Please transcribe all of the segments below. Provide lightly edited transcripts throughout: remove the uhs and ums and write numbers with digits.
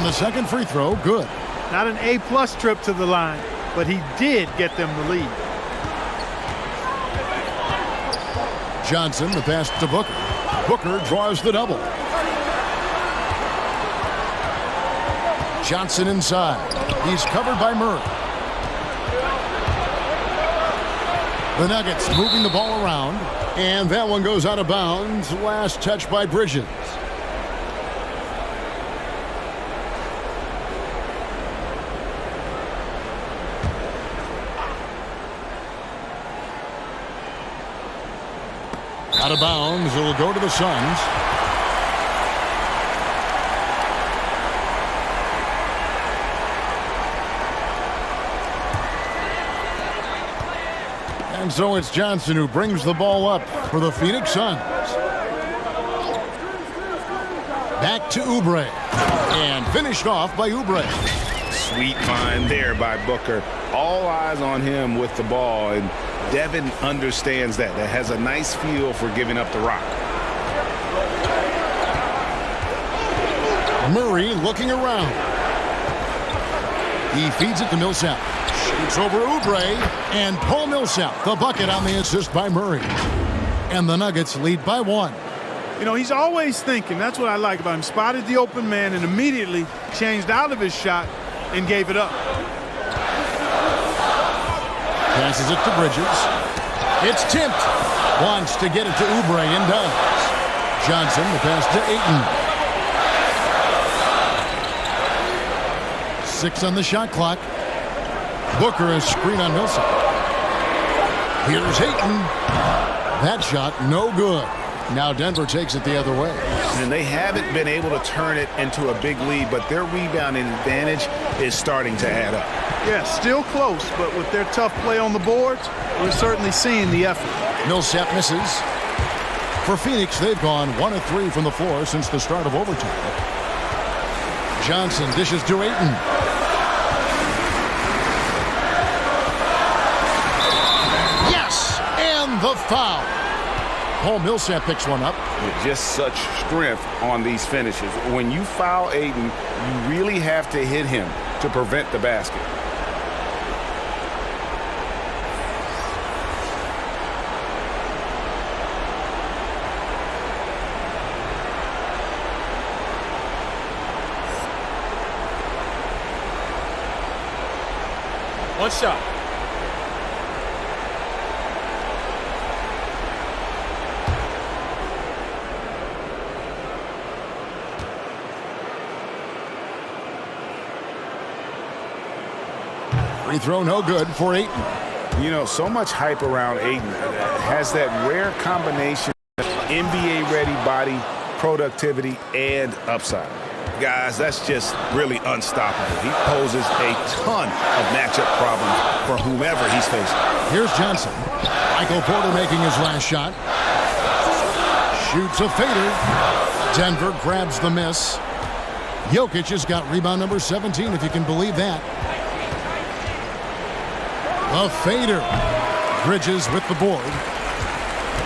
And the second free throw, good. Not an A-plus trip to the line, but he did get them the lead. Johnson, the pass to Booker. Booker draws the double. Johnson inside. He's covered by Murray. The Nuggets moving the ball around, and that one goes out of bounds. Last touch by Bridges. Out of bounds. It'll go to the Suns. And so it's Johnson who brings the ball up for the Phoenix Suns. Back to Oubre. And finished off by Oubre. Sweet find there by Booker. All eyes on him with the ball, and Devin understands that. That has a nice feel for giving up the rock. Murray looking around. He feeds it to Millsap. Shoots over Oubre, and Paul Millsap, the bucket on the assist by Murray. And the Nuggets lead by 1. You know, he's always thinking. That's what I like about him. Spotted the open man and immediately changed out of his shot and gave it up. Passes it to Bridges. It's tipped. Wants to get it to Oubre and does. Johnson, the pass to Ayton. 6 on the shot clock. Booker a screen on Millsap. Here's Ayton. That shot no good. Now Denver takes it the other way. And they haven't been able to turn it into a big lead, but their rebounding advantage is starting to add up. Yeah, still close, but with their tough play on the boards, we're certainly seeing the effort. Millsap misses. For Phoenix, they've gone 1 of 3 from the floor since the start of overtime. Johnson dishes to Ayton. Yes! And the foul. Paul Millsap picks one up. With just such strength on these finishes. When you foul Ayton, you really have to hit him to prevent the basket. One shot. Free throw no good for Ayton. You know, so much hype around Ayton. Has that rare combination of NBA-ready body, productivity, and upside. Guys, that's just really unstoppable. He poses a ton of matchup problems for whomever he's facing. Here's Johnson. Michael Porter making his last shot. Shoots a fader. Denver grabs the miss. Jokic has got rebound number 17, if you can believe that. A fader. Bridges with the board.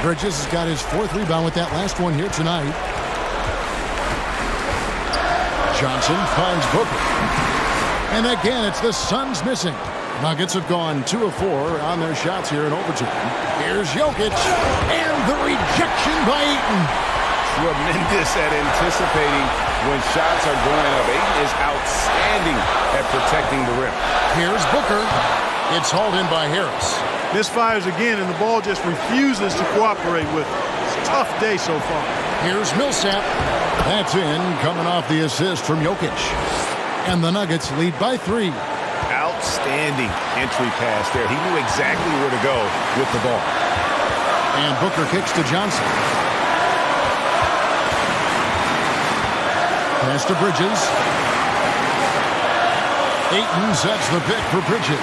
Bridges has got his 4th rebound with that last one here tonight. Johnson finds Booker. And again, it's the Suns missing. Nuggets have gone 2 of 4 on their shots here in overtime. Here's Jokic. And the rejection by Ayton. Tremendous at anticipating when shots are going up. Ayton is outstanding at protecting the rim. Here's Booker. It's hauled in by Harris. Misfires again, and the ball just refuses to cooperate with it. It's a tough day so far. Here's Millsap. That's in, coming off the assist from Jokic. And the Nuggets lead by 3. Outstanding entry pass there. He knew exactly where to go with the ball. And Booker kicks to Johnson. Pass to Bridges. Ayton sets the pick for Bridges.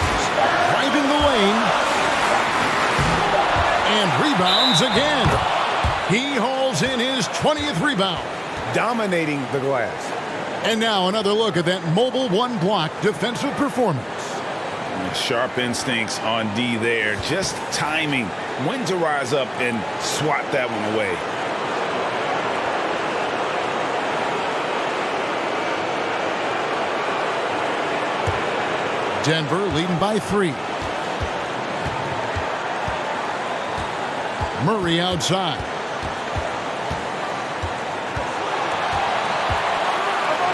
Driving the lane. And rebounds again. He hauls in his 20th rebound. Dominating the glass. And now another look at that mobile one-block defensive performance. Sharp instincts on D there. Just timing when to rise up and swat that one away. Denver leading by 3. Murray outside.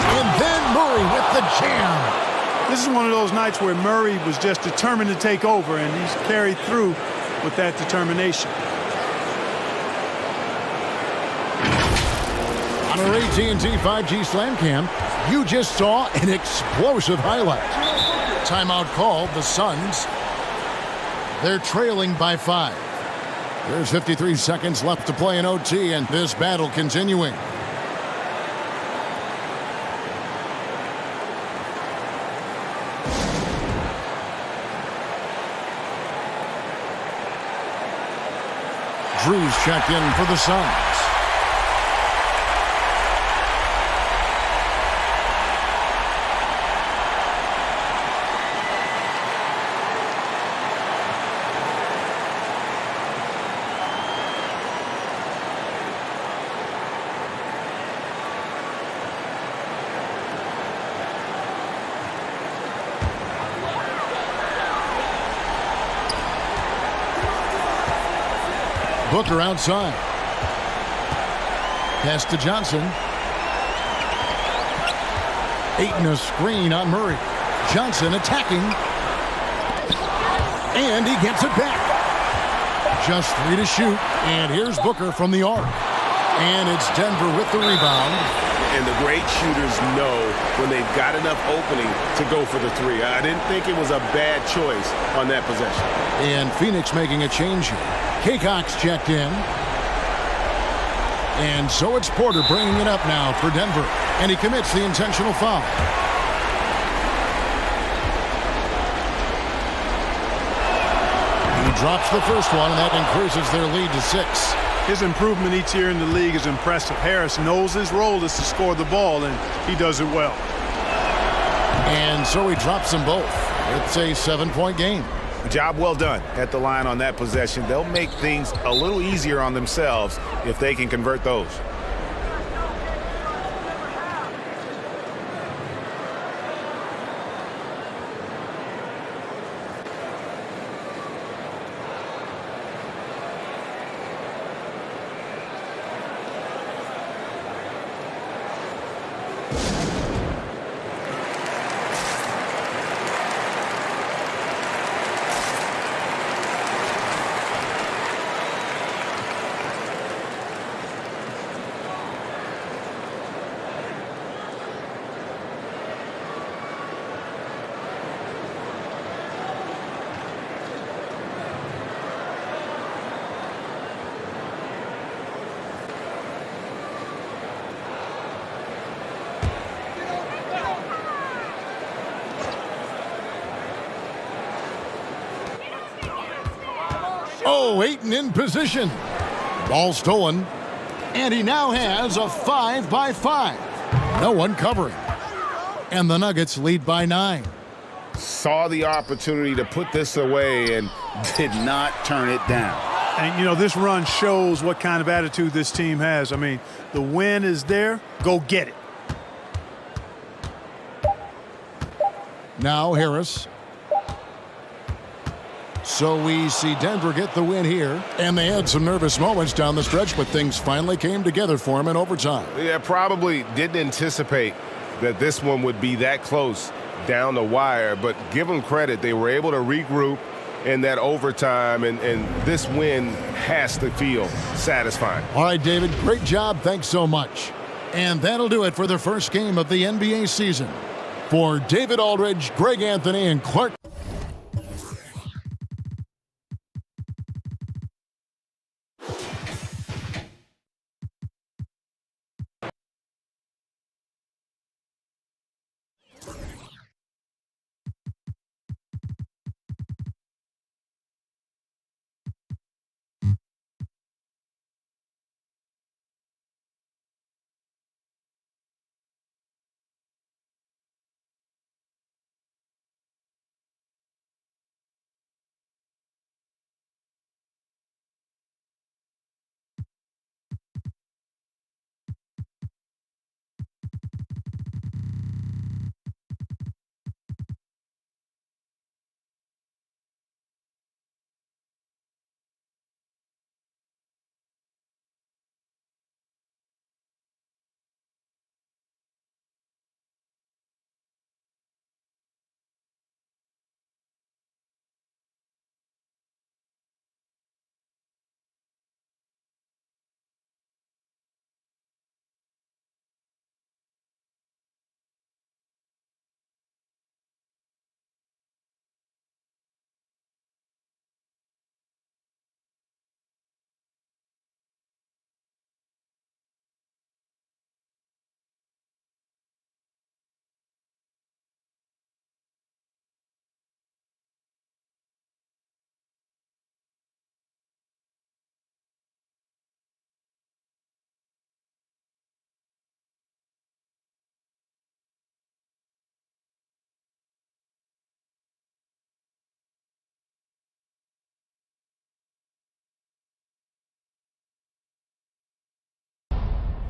And then Murray with the jam. This is one of those nights where Murray was just determined to take over, and he's carried through with that determination. On our AT&T 5G Slam Cam, you just saw an explosive highlight. Timeout called, the Suns. They're trailing by 5. There's 53 seconds left to play in OT, and this battle continuing. Drew's checked in for the Suns. Booker outside. Pass to Johnson. Ayton a screen on Murray. Johnson attacking. And he gets it back. Just 3 to shoot. And here's Booker from the arc. And it's Denver with the rebound. And the great shooters know when they've got enough opening to go for the 3. I didn't think it was a bad choice on that possession. And Phoenix making a change here. Kaycox checked in. And so it's Porter bringing it up now for Denver. And he commits the intentional foul. He drops the first one, and that increases their lead to 6. His improvement each year in the league is impressive. Harris knows his role is to score the ball, and he does it well. And so he drops them both. It's a 7-point game. Job well done at the line on that possession. They'll make things a little easier on themselves if they can convert those. Oh, Ayton in position. Ball stolen. And he now has a 5-by-5. No one covering. And the Nuggets lead by 9. Saw the opportunity to put this away and did not turn it down. And, you know, this run shows what kind of attitude this team has. I mean, the win is there. Go get it. Now Harris. So we see Denver get the win here. And they had some nervous moments down the stretch, but things finally came together for them in overtime. Yeah, probably didn't anticipate that this one would be that close down the wire, but give them credit. They were able to regroup in that overtime, and this win has to feel satisfying. All right, David, great job. Thanks so much. And that'll do it for the first game of the NBA season. For David Aldridge, Greg Anthony, and Clark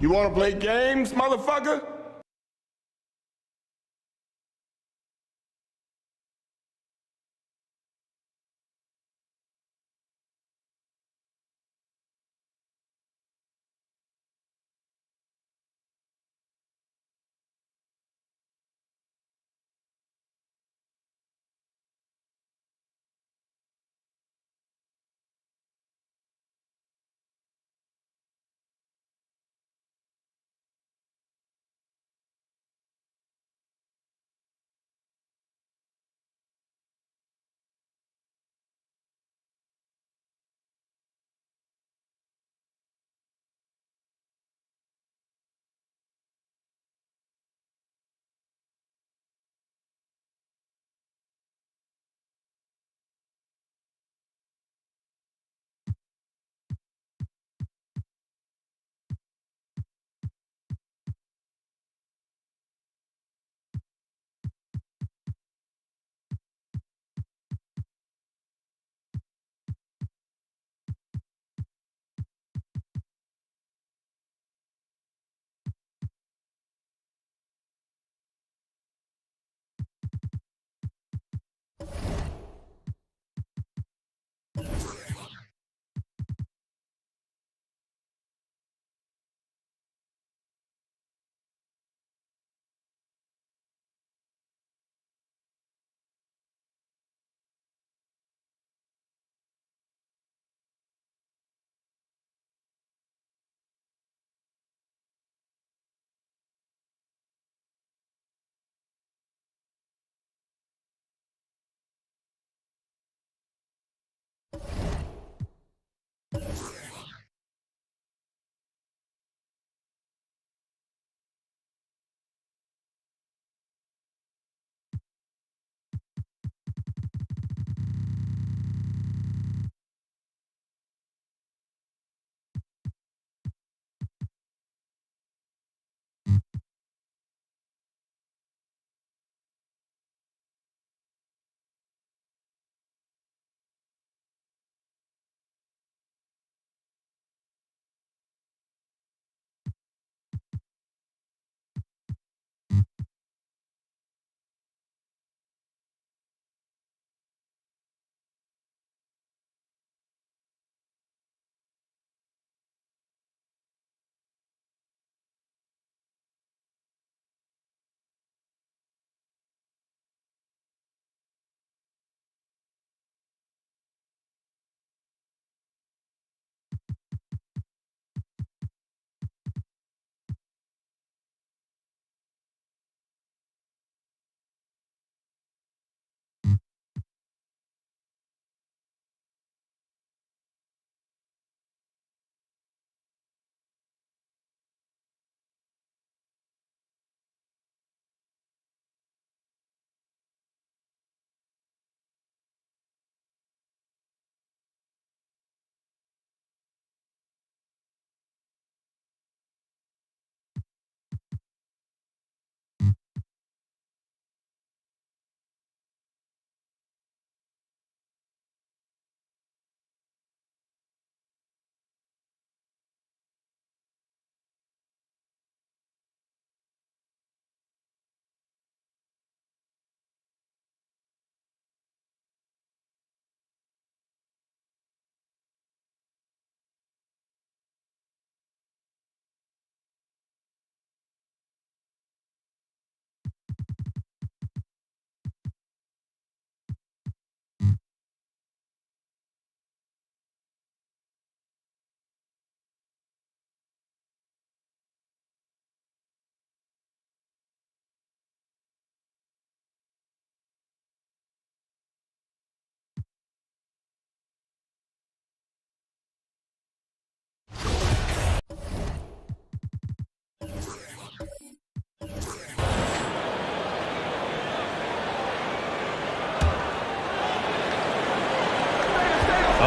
You want to play games, motherfucker?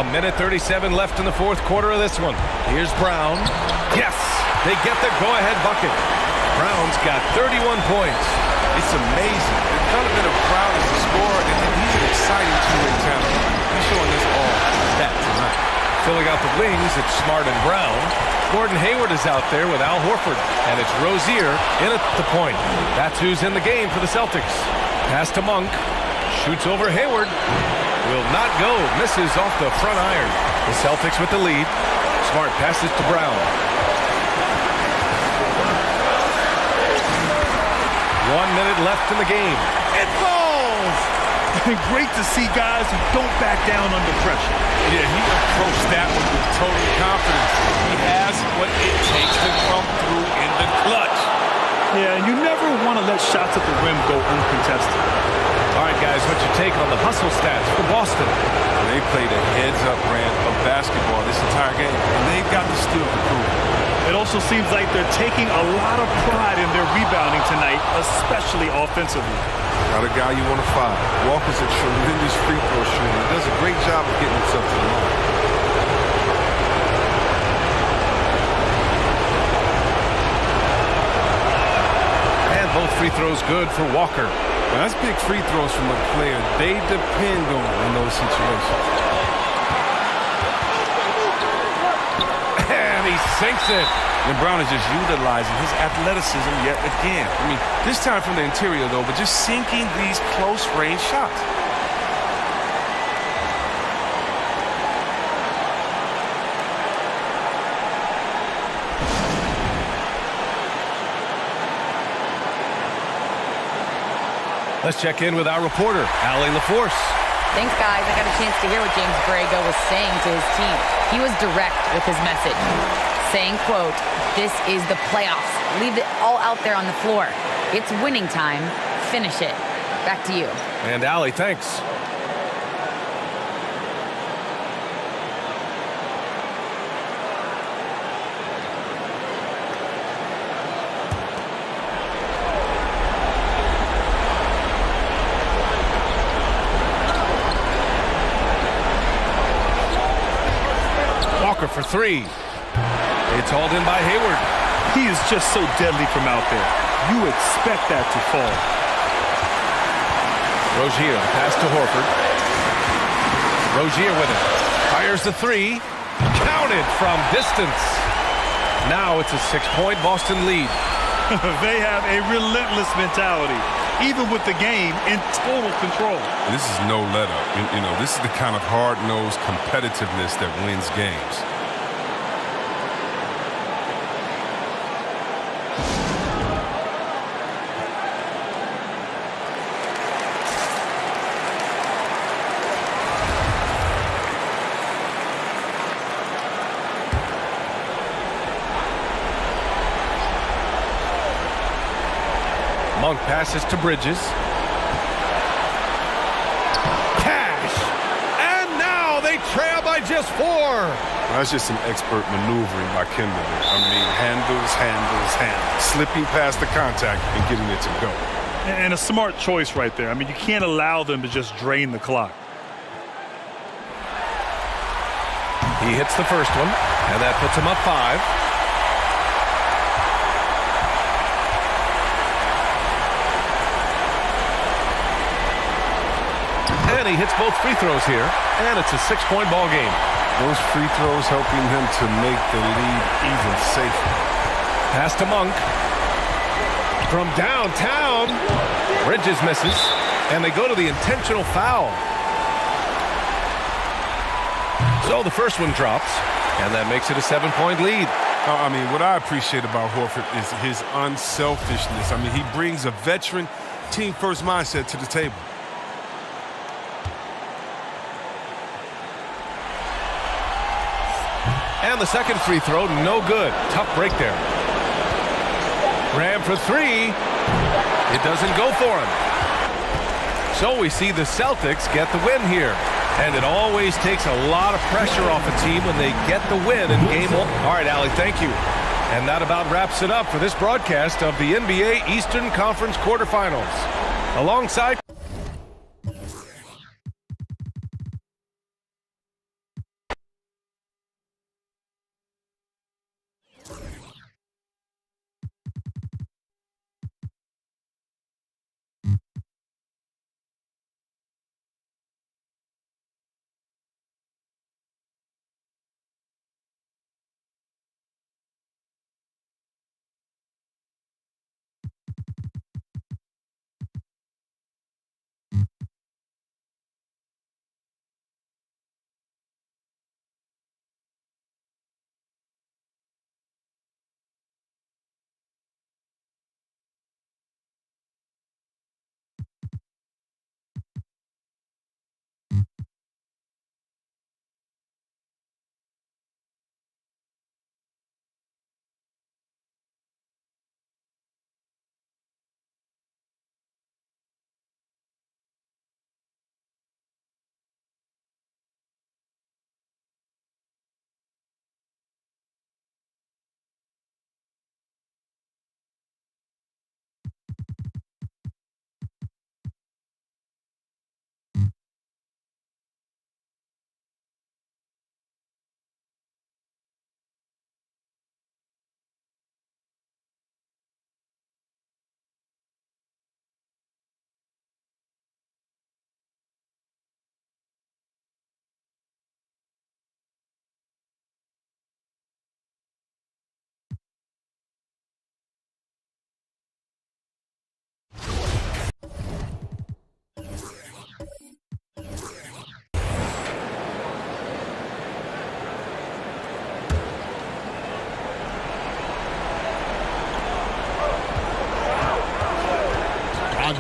A minute 37 left in the fourth quarter of this one. Here's Brown. Yes, they get the go-ahead bucket. Brown's got 31 points. It's amazing. They've kind of been a crowd as a scorer, and he's an exciting two-way talent. He's showing this all that tonight. Filling out the wings, it's Smart and Brown. Gordon Hayward is out there with Al Horford, and it's Rozier in at the point. That's who's in the game for the Celtics. Pass to Monk. Shoots over Hayward. Will not go. Misses off the front iron. The Celtics with the lead. Smart passes to Brown. 1 minute left in the game. It falls! Great to see guys who don't back down under pressure. Yeah, he approached that one with total confidence. He has what it takes to come through in the clutch. Yeah, and you never want to let shots at the rim go uncontested. All right, guys, what's your take on the hustle stats for Boston? They played a heads-up brand of basketball this entire game, and they've got the skill to prove it. It also seems like they're taking a lot of pride in their rebounding tonight, especially offensively. Not a guy you want to foul. Walker's a tremendous free throw shooter. He does a great job of getting himself to the line. And both free throws good for Walker. Now, that's big free throws from a player they depend on in those situations. And he sinks it. And Brown is just utilizing his athleticism yet again. I mean, this time from the interior, though, but just sinking these close-range shots. Let's check in with our reporter, Allie LaForce. Thanks, guys. I got a chance to hear what James Borrego was saying to his team. He was direct with his message, saying, quote, "This is the playoffs. Leave it all out there on the floor. It's winning time. Finish it." Back to you. And Allie, thanks. Walker for three. It's hauled in by Hayward. He is just so deadly from out there. You expect that to fall. Rozier, pass to Horford. Rozier with it. Fires the three. Counted from distance. Now it's a 6-point Boston lead. They have a relentless mentality, even with the game in total control. This is no let-up. You know, this is the kind of hard-nosed competitiveness that wins games. Monk passes to Bridges. Cash! And now they trail by just 4. That's just some expert maneuvering by Kendall. I mean, handles. Slipping past the contact and getting it to go. And a smart choice right there. I mean, you can't allow them to just drain the clock. He hits the first one, and that puts him up 5. And he hits both free throws here, and it's a 6-point ball game. Those free throws helping him to make the lead even safer. Pass to Monk. From downtown, Bridges misses, and they go to the intentional foul. So the first one drops, and that makes it a 7-point lead. I mean, what I appreciate about Horford is his unselfishness. I mean, he brings a veteran team-first mindset to the table. And the second free throw, no good. Tough break there. Graham for 3. It doesn't go for him. So we see the Celtics get the win here. And it always takes a lot of pressure off a team when they get the win in game 1. All right, Allie, thank you. And that about wraps it up for this broadcast of the NBA Eastern Conference quarterfinals. Alongside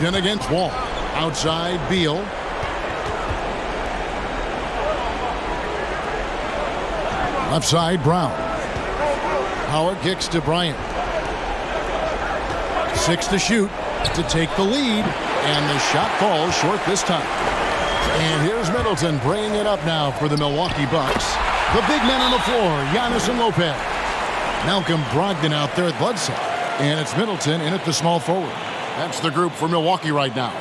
Brogdon against Wall. Outside, Beal. Left side, Brown. Howard kicks to Bryant. 6 to shoot to take the lead. And the shot falls short this time. And here's Middleton bringing it up now for the Milwaukee Bucks. The big men on the floor, Giannis and Lopez. Malcolm Brogdon out there at Bledsoe. And it's Middleton in at the small forward. That's the group for Milwaukee right now.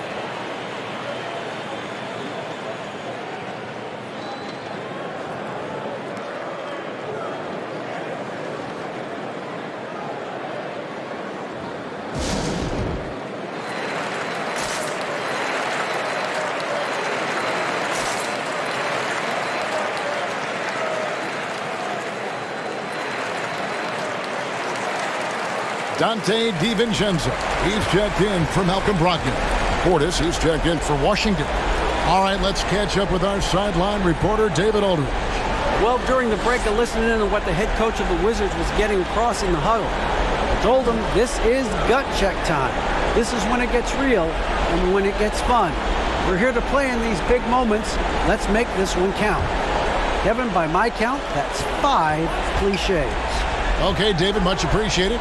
Dante DiVincenzo. He's checked in for Malcolm Brogdon. Portis, he's checked in for Washington. All right, let's catch up with our sideline reporter, David Aldridge. Well, during the break, I listened in on what the head coach of the Wizards was getting across in the huddle. I told him this is gut check time. This is when it gets real and when it gets fun. We're here to play in these big moments. Let's make this one count. Kevin, by my count, that's 5 cliches. Okay, David, much appreciated.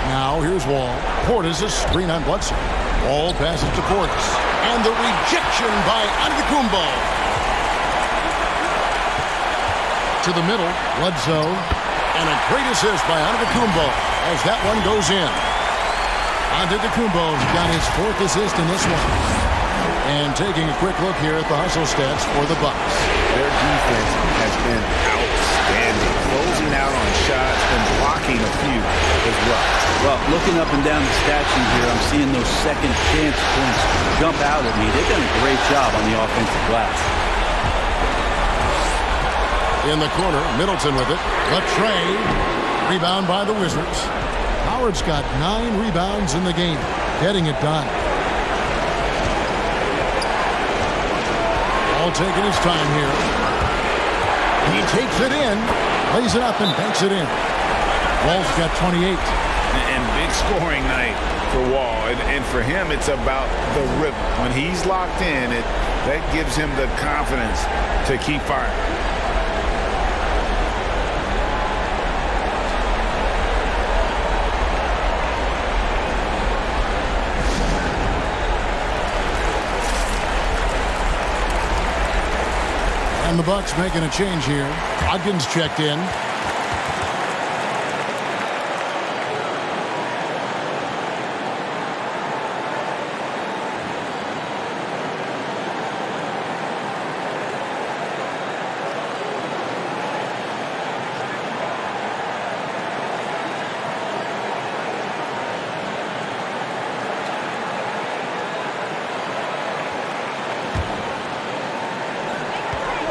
Now here's Wall. Portis a screen on Bledsoe. Wall passes to Portis. And the rejection by Antetokounmpo. To the middle, Bledsoe. And a great assist by Antetokounmpo as that one goes in. Antetokounmpo's got his 4th assist in this one. And taking a quick look here at the hustle stats for the Bucks. Their defense has been outstanding. Closing out on shots and blocking a few as well. Well, looking up and down the stat sheet here, I'm seeing those second chance points jump out at me. They've done a great job on the offensive glass. In the corner, Middleton with it. Latray. Rebound by the Wizards. Howard's got 9 rebounds in the game. Getting it done. All taking his time here. He takes it in. Lays it up and banks it in. Wall's got 28. And big scoring night for Wall. And for him, it's about the rhythm. When he's locked in, that gives him the confidence to keep firing. And the Bucks making a change here. Brogdon's checked in.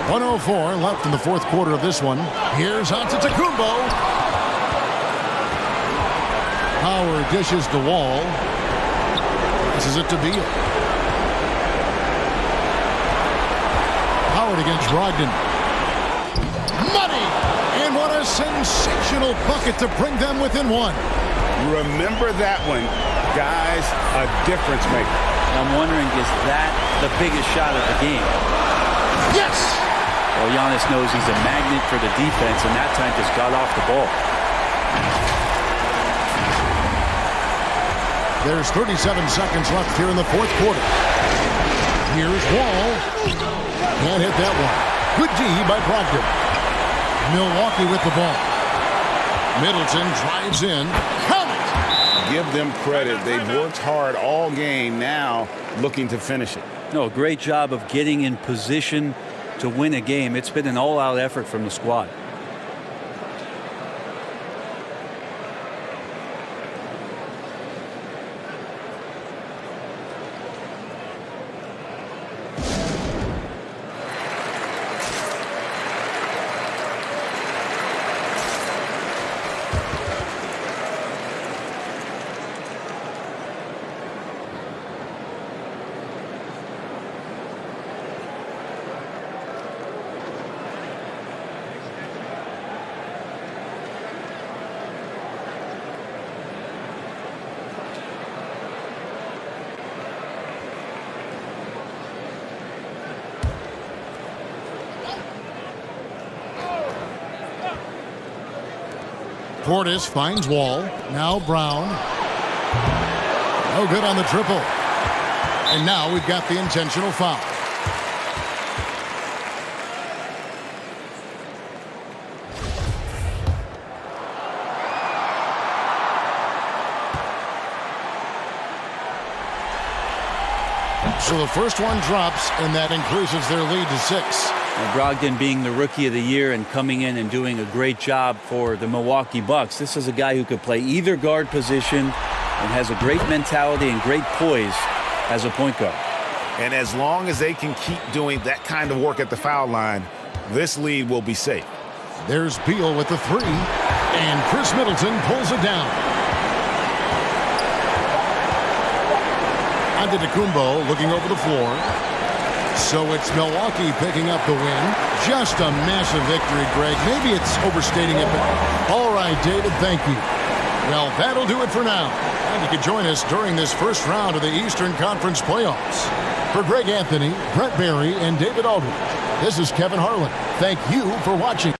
.104 left in the 4th quarter of this one. Here's Antetokounmpo. Howard dishes the Wall. This is it to Beal. Howard against Brogdon. Money! And what a sensational bucket to bring them within 1. Remember that one, guys, a difference maker. I'm wondering, is that the biggest shot of the game? Yes! Well, Giannis knows he's a magnet for the defense, and that time just got off the ball. There's 37 seconds left here in the 4th quarter. Here's Wall. Can't hit that one. Good D by Brogdon. Milwaukee with the ball. Middleton drives in. Count it! Give them credit. They've worked hard all game, now looking to finish it. No, great job of getting in position to win a game. It's been an all-out effort from the squad. Portis finds Wall. Now Brown. No good on the triple. And now we've got the intentional foul. So the first one drops, and that increases their lead to 6. Brogdon being the Rookie of the Year and coming in and doing a great job for the Milwaukee Bucks. This is a guy who could play either guard position and has a great mentality and great poise as a point guard. And as long as they can keep doing that kind of work at the foul line, this lead will be safe. There's Beal with the 3, and Chris Middleton pulls it down. Antetokounmpo looking over the floor. So it's Milwaukee picking up the win. Just a massive victory, Greg. Maybe it's overstating it, but all right, David, thank you. Well, that'll do it for now. And you can join us during this first round of the Eastern Conference playoffs. For Greg Anthony, Brent Barry, and David Aldridge, this is Kevin Harlan. Thank you for watching.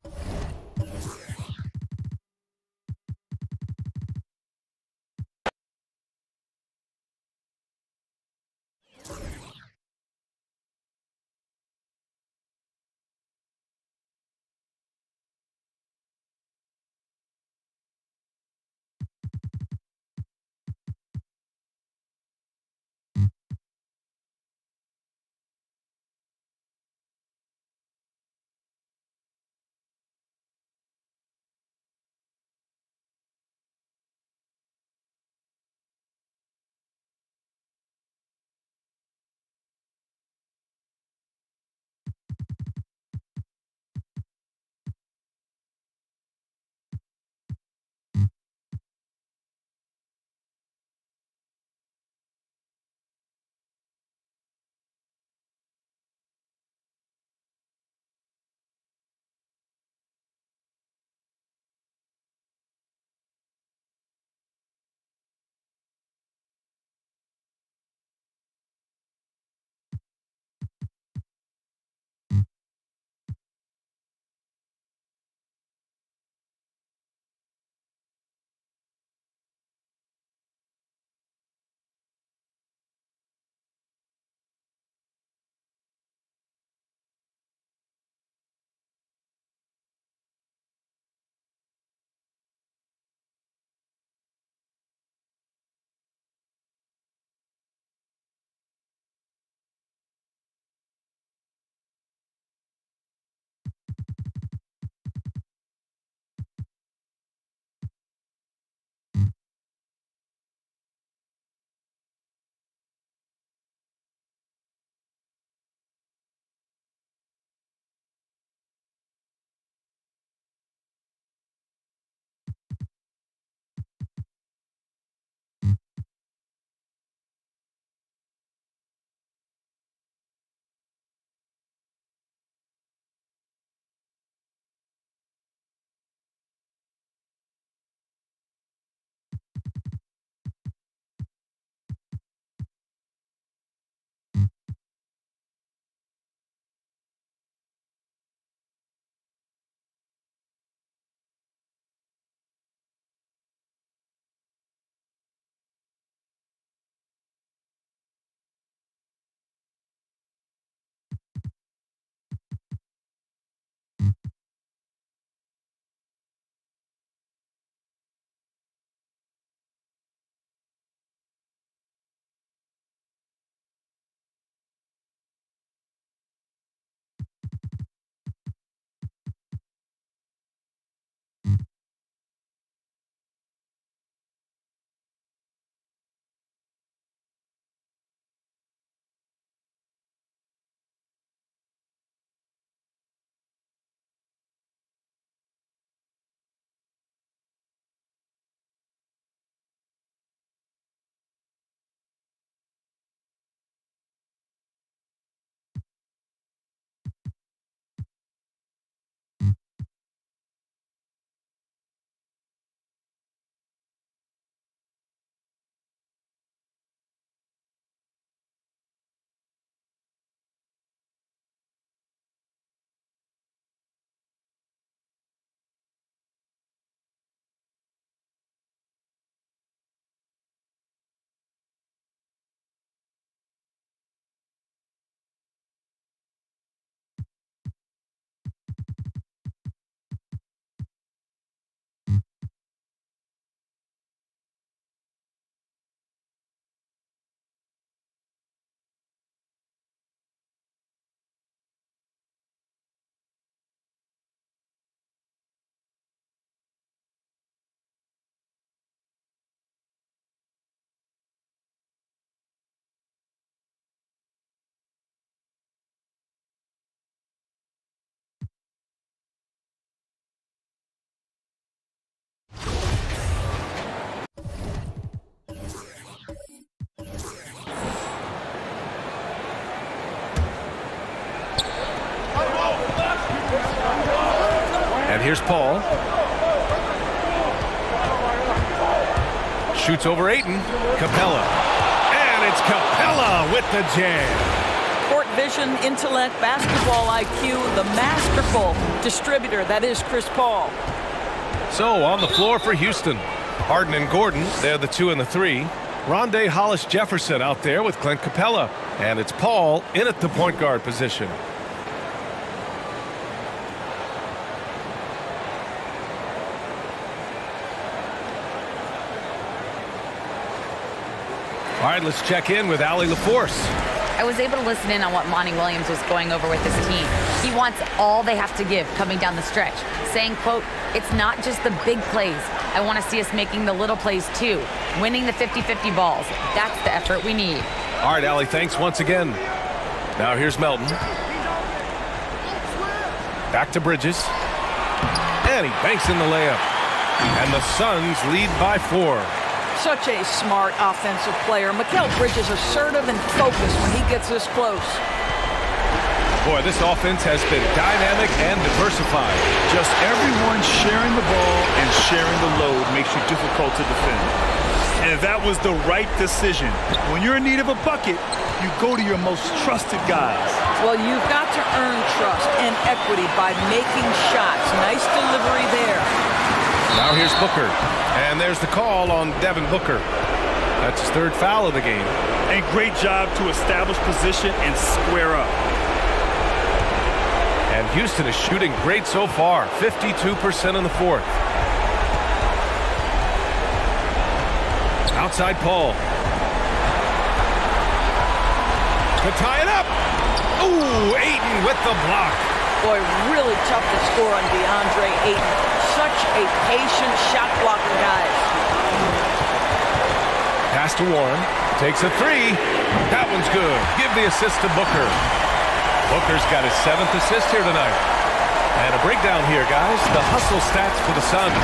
here's Paul. Shoots over Ayton. Capella. And it's Capella with the jam. Court vision, intellect, basketball IQ, the masterful distributor that is Chris Paul. So on the floor for Houston. Harden and Gordon, they're the 2 and the 3. Rondé Hollis-Jefferson out there with Clint Capella. And it's Paul in at the point guard position. All right, let's check in with Allie LaForce. I was able to listen in on what Monty Williams was going over with his team. He wants all they have to give coming down the stretch, saying, quote, it's not just the big plays. I want to see us making the little plays too, winning the 50-50 balls. That's the effort we need. All right, Allie, thanks once again. Now here's Melton. Back to Bridges. And he banks in the layup. And the Suns lead by 4. Such a smart offensive player. Mikal Bridges assertive and focused when he gets this close. Boy, this offense has been dynamic and diversified. Just everyone sharing the ball and sharing the load makes you difficult to defend. And that was the right decision. When you're in need of a bucket, you go to your most trusted guys. Well, you've got to earn trust and equity by making shots. Nice delivery there. Now here's Booker. And there's the call on Devin Booker. That's his 3rd foul of the game. And great job to establish position and square up. And Houston is shooting great so far. 52% in the 4th. Outside Paul. To tie it up. Ooh, Ayton with the block. Boy, really tough to score on DeAndre Ayton. Such a patient shot blocker, guys. Pass to Warren. Takes a 3. That one's good. Give the assist to Booker. Booker's got his 7th assist here tonight. And a breakdown here, guys. The hustle stats for the Suns.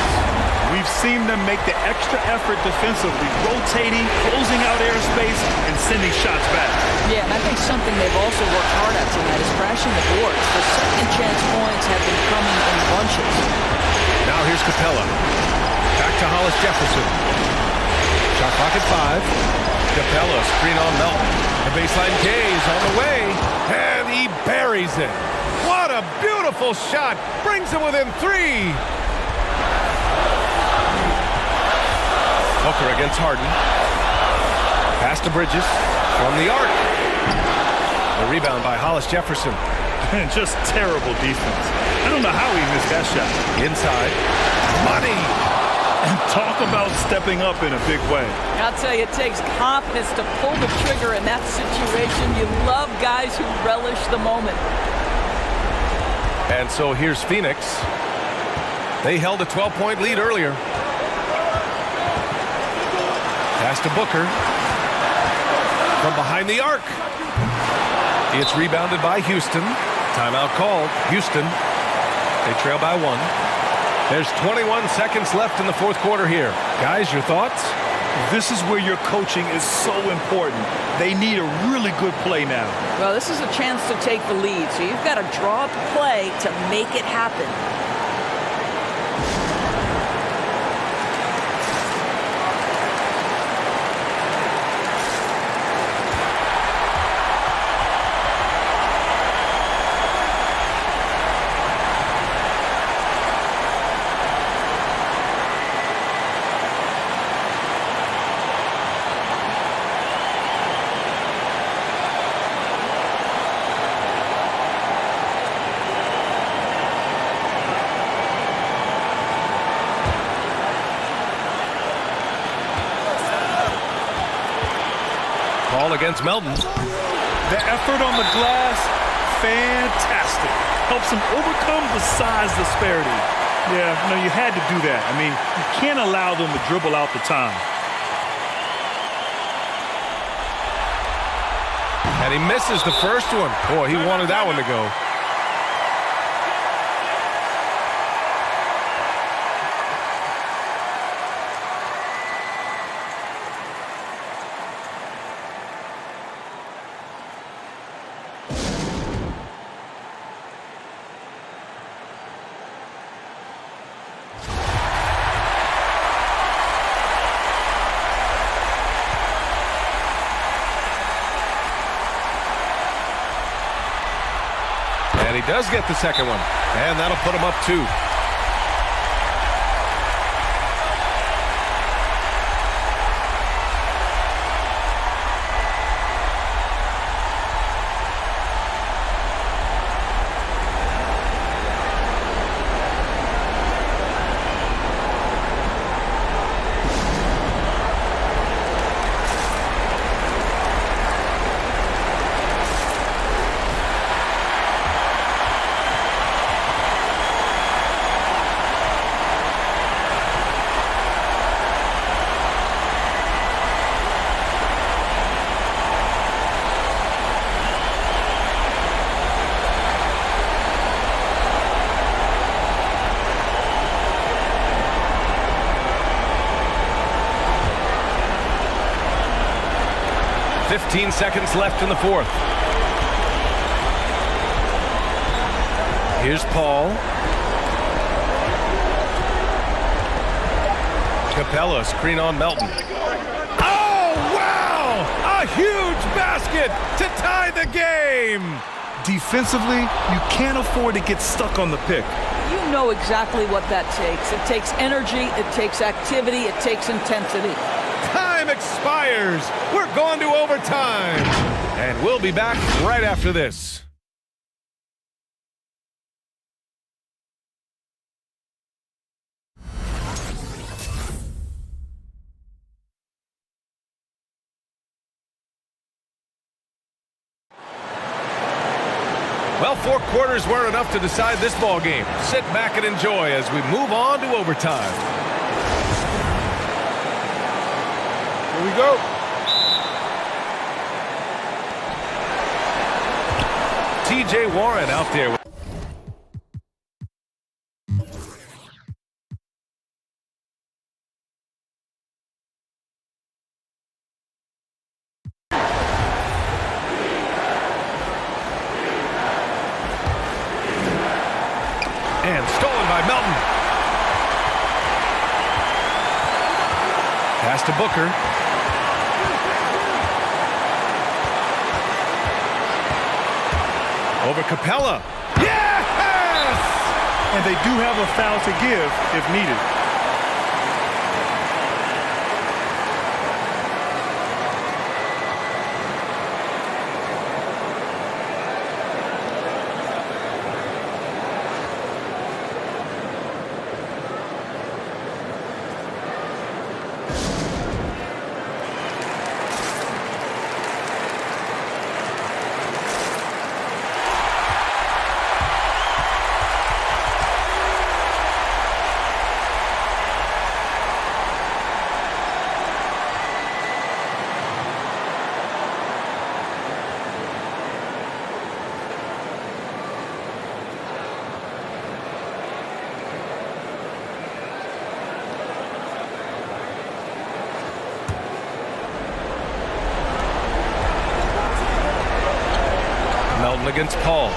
We've seen them make the extra effort defensively, rotating, closing out airspace, and sending shots back. Yeah, and I think something they've also worked hard at tonight is crashing the boards. The second chance points have been coming in bunches. Now here's Capella. Back to Hollis-Jefferson. Shot clock at 5. Capella, screen on Melton. The baseline K is on the way. And he buries it. What a beautiful shot. Brings him within 3. Booker against Harden. Pass to Bridges from the arc. The rebound by Hollis-Jefferson. Just terrible defense. I don't know how he missed that shot. Inside. Money. And talk about stepping up in a big way. I'll tell you, it takes confidence to pull the trigger in that situation. You love guys who relish the moment. And so here's Phoenix. They held a 12-point lead earlier. Pass to Booker. From behind the arc. It's rebounded by Houston. Timeout called. Houston. They trail by 1. There's 21 seconds left in the 4th quarter here. Guys, your thoughts? This is where your coaching is so important. They need a really good play now. Well, this is a chance to take the lead, so you've got to draw up a play to make it happen. Ball against Melton. The effort on the glass, fantastic. Helps him overcome the size disparity. Yeah, no, you had to do that. I mean, you can't allow them to dribble out the time. And he misses the first one. Boy, he wanted that one to go. Does get the second one. And that'll put him up 2. Fifteen seconds left in the fourth. Here's Paul. Capella, screen on Melton. Oh, wow! A huge basket to tie the game! Defensively, you can't afford to get stuck on the pick. You know exactly what that takes. It takes energy, it takes activity, it takes intensity. Time expires. We're going to overtime. And we'll be back right after this. Well, 4 quarters weren't enough to decide this ball game. Sit back and enjoy as we move on to overtime. Here we go. T.J. Warren out there. And stolen by Melton. Pass to Booker. Over Capella. Yes! And they do have a foul to give if needed. Melton against Paul.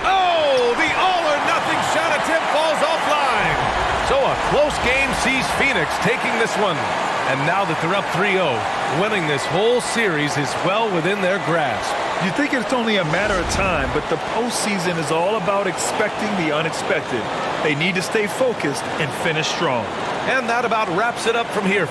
Oh, the all-or-nothing shot attempt falls offline. So a close game sees Phoenix taking this one. And now that they're up 3-0, winning this whole series is well within their grasp. You think it's only a matter of time, but the postseason is all about expecting the unexpected. They need to stay focused and finish strong. And that about wraps it up from here.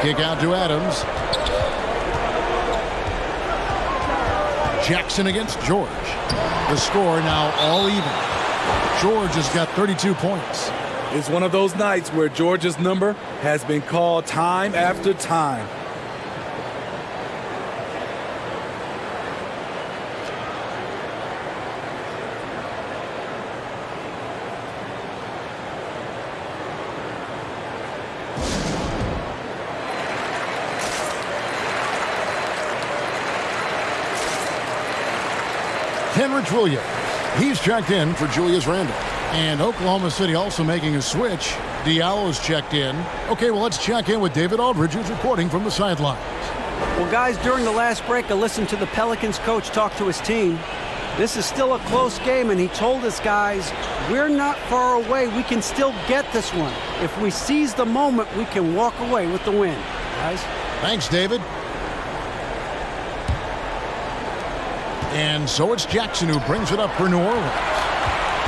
Kick out to Adams. Jackson against George. The score now all even. George has got 32 points. It's one of those nights where George's number has been called time after time. Kenrich Williams. He's checked in for Julius Randle. And Oklahoma City also making a switch. Diallo's checked in. Okay, well, let's check in with David Aldridge, who's reporting from the sidelines. Well, guys, during the last break, I listened to the Pelicans coach talk to his team. This is still a close game, and he told us guys, we're not far away. We can still get this one. If we seize the moment, we can walk away with the win. Guys? Thanks, David. And so it's Jackson who brings it up for New Orleans.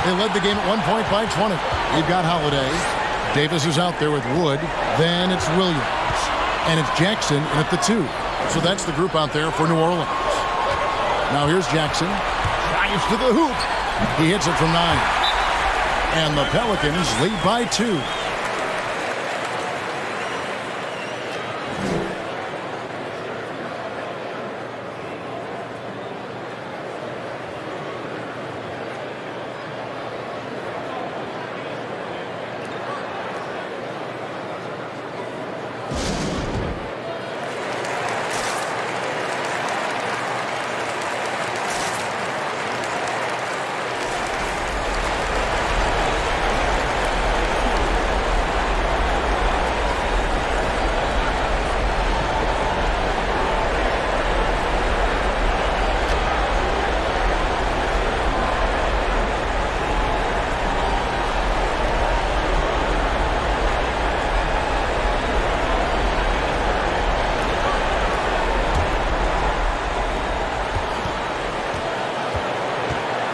They led the game at 1 point by 20. You've got Holiday. Davis is out there with Wood. Then it's Williams. And it's Jackson at the 2. So that's the group out there for New Orleans. Now here's Jackson. Drives to the hoop. He hits it from 9. And the Pelicans lead by 2.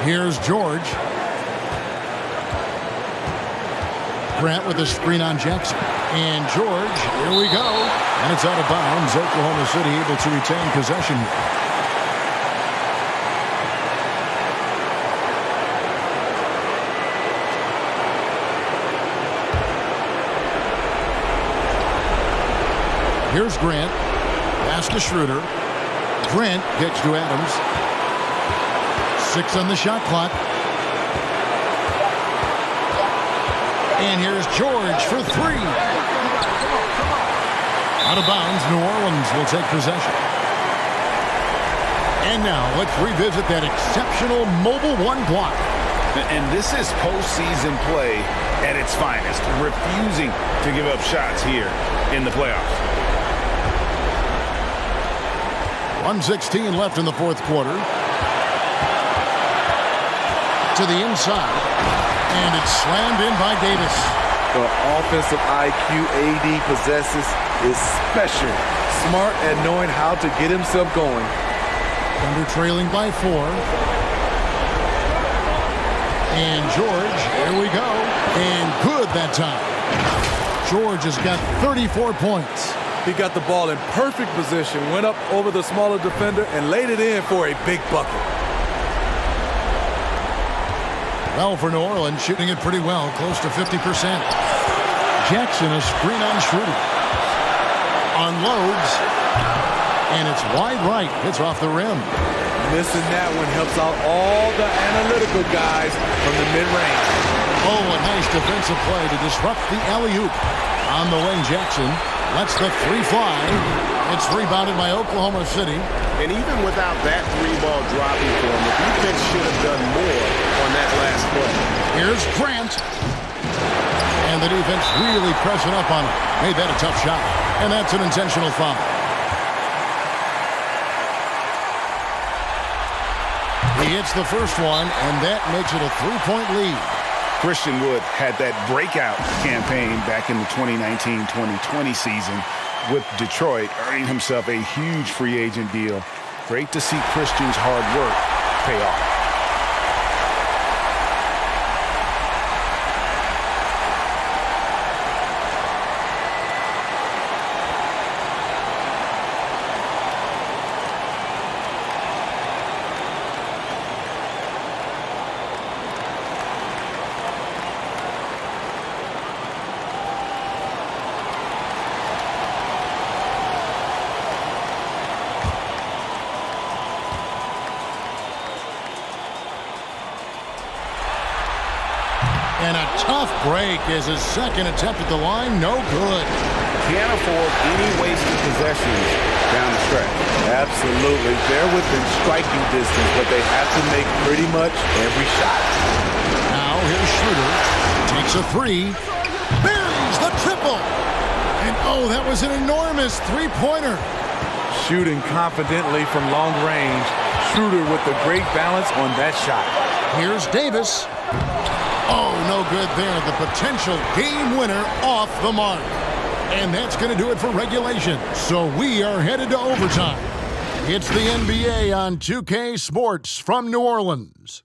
Here's George. Grant with a screen on Jackson. And George, here we go. And it's out of bounds. Oklahoma City able to retain possession here. Here's Grant. Pass to Schroeder. Grant gets to Adams. 6 on the shot clock. And here's George for 3. Out of bounds, New Orleans will take possession. And now let's revisit that exceptional Mobile One block. And this is postseason play at its finest, refusing to give up shots here in the playoffs. 1:16 left in the fourth quarter. To the inside, and it's slammed in by Davis. The offensive IQ AD possesses is special. Smart at knowing how to get himself going. Thunder trailing by 4. And George, here we go. And good that time. George has got 34 points. He got the ball in perfect position, went up over the smaller defender, and laid it in for a big bucket. Well, for New Orleans, shooting it pretty well, close to 50%. Jackson, a screen on Schroeder. Unloads. And it's wide right. It's off the rim. Missing that one helps out all the analytical guys from the mid-range. Oh, a nice defensive play to disrupt the alley-oop. On the wing, Jackson lets the 3 fly. It's rebounded by Oklahoma City. And even without that 3-ball dropping for him, the defense should have done more on that last play. Here's Grant. And the defense really pressing up on him. Made that a tough shot. And that's an intentional foul. He hits the first one, and that makes it a 3-point lead. Christian Wood had that breakout campaign back in the 2019-2020 season with Detroit, earning himself a huge free agent deal. Great to see Christian's hard work pay off. Tough break as his second attempt at the line, no good. Can't afford any wasted possessions down the stretch. Absolutely. They're within striking distance, but they have to make pretty much every shot. Now here's Schroeder. Takes a three. Buries the triple. And oh, that was an enormous three-pointer. Shooting confidently from long range. Schroeder with the great balance on that shot. Here's Davis. Oh, no good there. The potential game winner off the mark. And that's going to do it for regulation. So we are headed to overtime. It's the NBA on 2K Sports from New Orleans.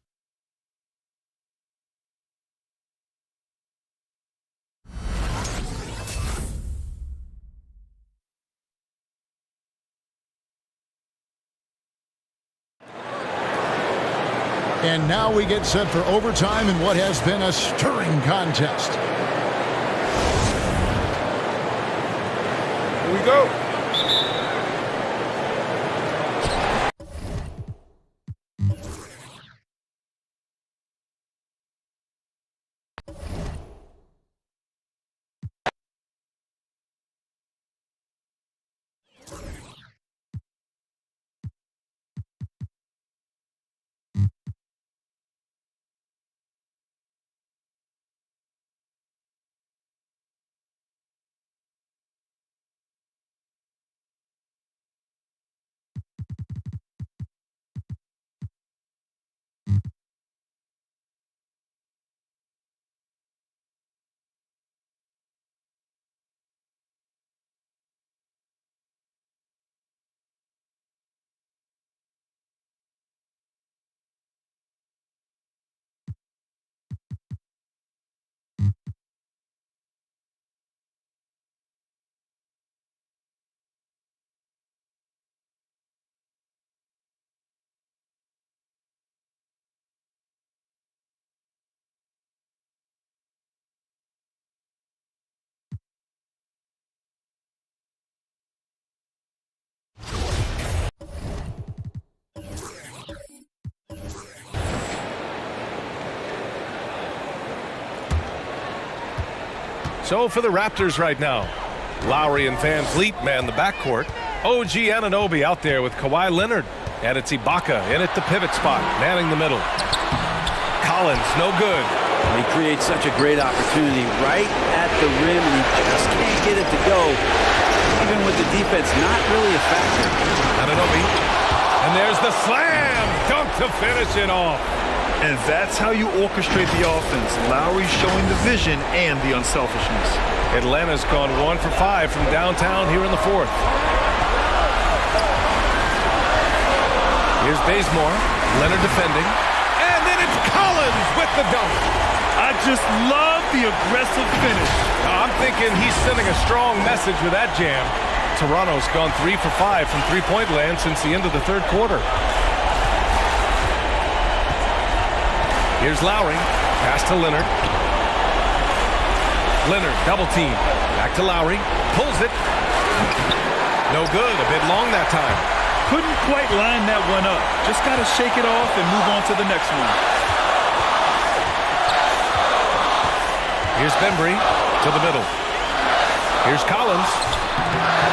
And now we get set for overtime in what has been a stirring contest. Here we go. So for the Raptors right now, Lowry and Van Vliet man the backcourt. OG Anunoby out there with Kawhi Leonard. And it's Ibaka in at the pivot spot, manning the middle. Collins, no good. He creates such a great opportunity right at the rim, and he just can't get it to go. Even with the defense not really a factor. Anunoby. And there's the slam dunk to finish it off. And that's how you orchestrate the offense. Lowry showing the vision and the unselfishness. Atlanta's gone 1 for 5 from downtown here in the fourth. Here's Bazemore. Leonard defending. And then it's Collins with the dunk. I just love the aggressive finish. I'm thinking he's sending a strong message with that jam. Toronto's gone 3 for 5 from three-point land since the end of the third quarter. Here's Lowry. Pass to Leonard. Leonard, double team. Back to Lowry. Pulls it. No good. A bit long that time. Couldn't quite line that one up. Just got to shake it off and move on to the next one. Here's Bembry to the middle. Here's Collins.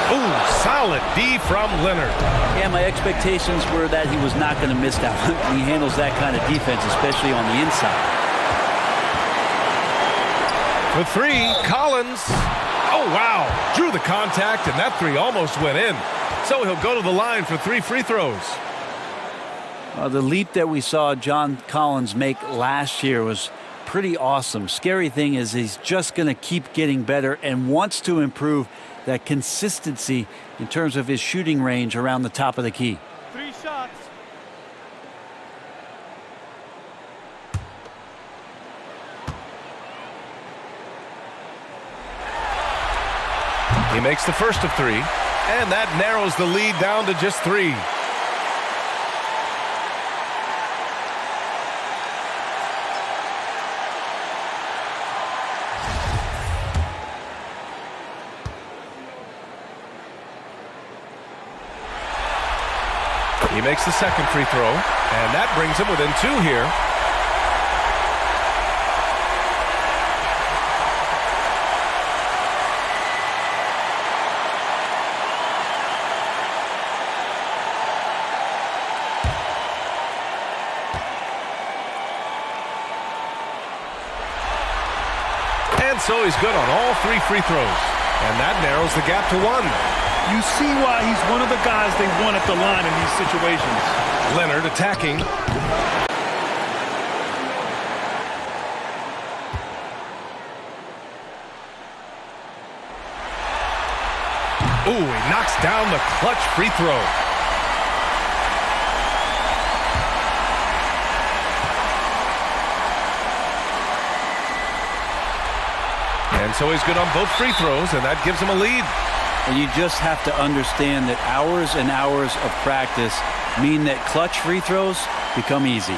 Ooh, solid D from Leonard. Yeah, my expectations were that he was not going to miss that one. He handles that kind of defense, especially on the inside. For three, Collins. Oh, wow. Drew the contact, and that three almost went in. So he'll go to the line for 3 free throws. The leap that we saw John Collins make last year was pretty awesome. Scary thing is he's just going to keep getting better and wants to improve that consistency in terms of his shooting range around the top of the key. 3 shots. He makes the first of 3, and that narrows the lead down to just 3. He makes the second free throw, and that brings him within 2 here. so he's good on all 3 free throws. And that narrows the gap to 1. You see why he's one of the guys they want at the line in these situations. Leonard attacking. Ooh, he knocks down the clutch free throw. And so he's good on both free throws, and that gives him a lead. And you just have to understand that hours and hours of practice mean that clutch free throws become easy.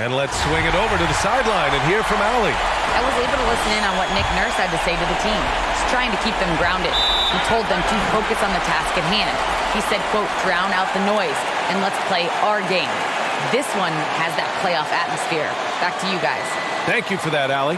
And let's swing it over to the sideline and hear from Allie. I was able to listen in on what Nick Nurse had to say to the team. He's trying to keep them grounded. He told them to focus on the task at hand. He said, quote, drown out the noise and let's play our game. This one has that playoff atmosphere. Back to you guys. Thank you for that, Allie.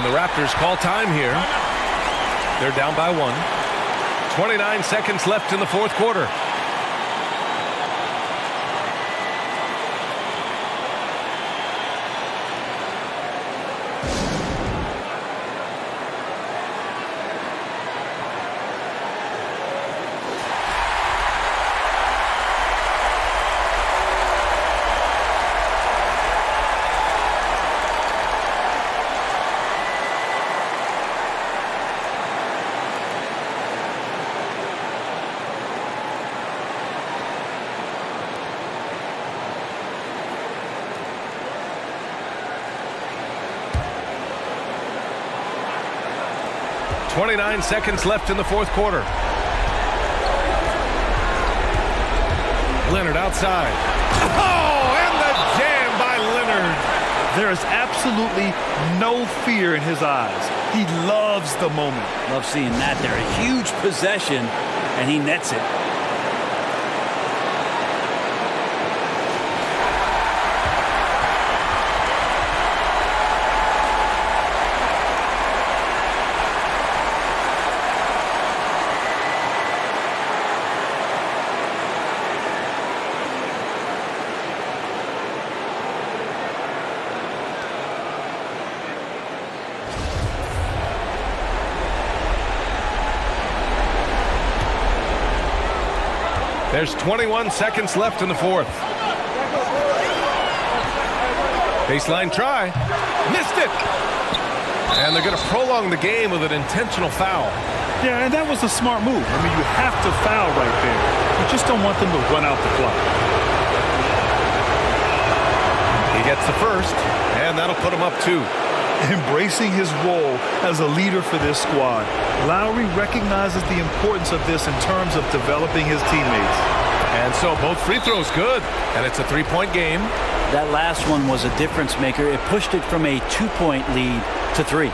Raptors call time here. They're down by 1. 29 seconds left in the fourth quarter. .29 seconds left in the fourth quarter. Leonard outside. Oh, and the jam by Leonard. There is absolutely no fear in his eyes. He loves the moment. Love seeing that there. A huge possession, and he nets it. There's 21 seconds left in the fourth. Baseline try. Missed it. And they're going to prolong the game with an intentional foul. Yeah, and that was a smart move. I mean, you have to foul right there. You just don't want them to run out the clock. He gets the first, and that'll put him up 2. Embracing his role as a leader for this squad, Lowry recognizes the importance of this in terms of developing his teammates. And so both free throws good, and it's a 3-point game. That last one was a difference maker. It pushed it from a 2-point lead to 3.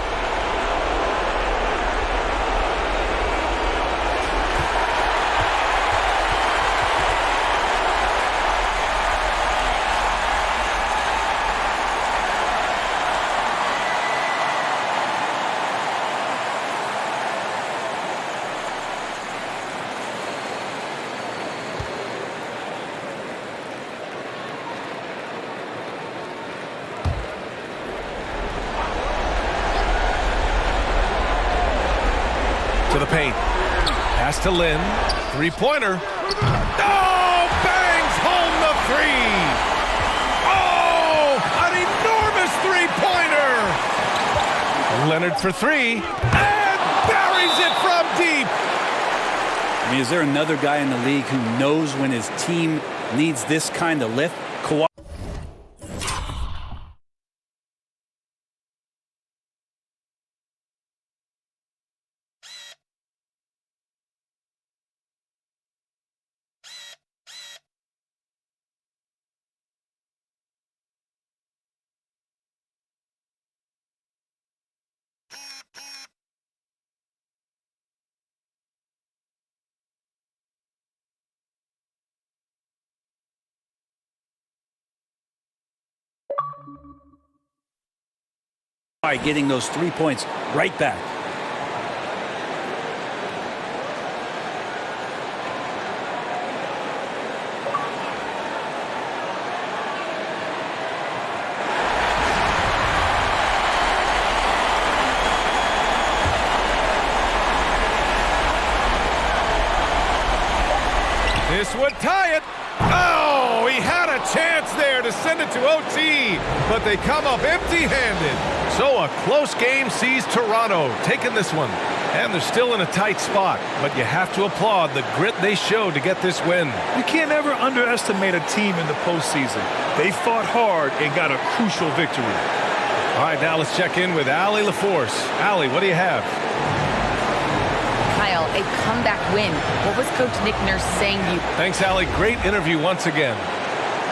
To the paint. Pass to Lynn. 3-pointer. Oh, bangs home the 3. Oh, an enormous 3-pointer. Leonard for 3. And buries it from deep. I mean, is there another guy in the league who knows when his team needs this kind of lift? Kawhi By getting those 3 points right back. This would tie it. Oh, he had a chance there to send it to OT, but they come up empty-handed. So a close game sees Toronto taking this one, and they're still in a tight spot, but you have to applaud the grit they showed to get this win. You can't ever underestimate a team in the postseason. They fought hard and got a crucial victory. All right, now let's check in with Allie LaForce. Allie, what do you have? Kyle, a comeback win. What was Coach Nick Nurse saying to you? Thanks, Allie. Great interview once again.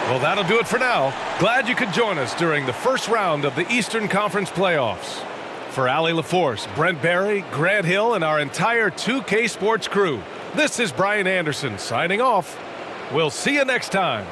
Well, that'll do it for now. Glad you could join us during the first round of the Eastern Conference playoffs. For Allie LaForce, Brent Barry, Grant Hill, and our entire 2K Sports crew, this is Brian Anderson signing off. We'll see you next time.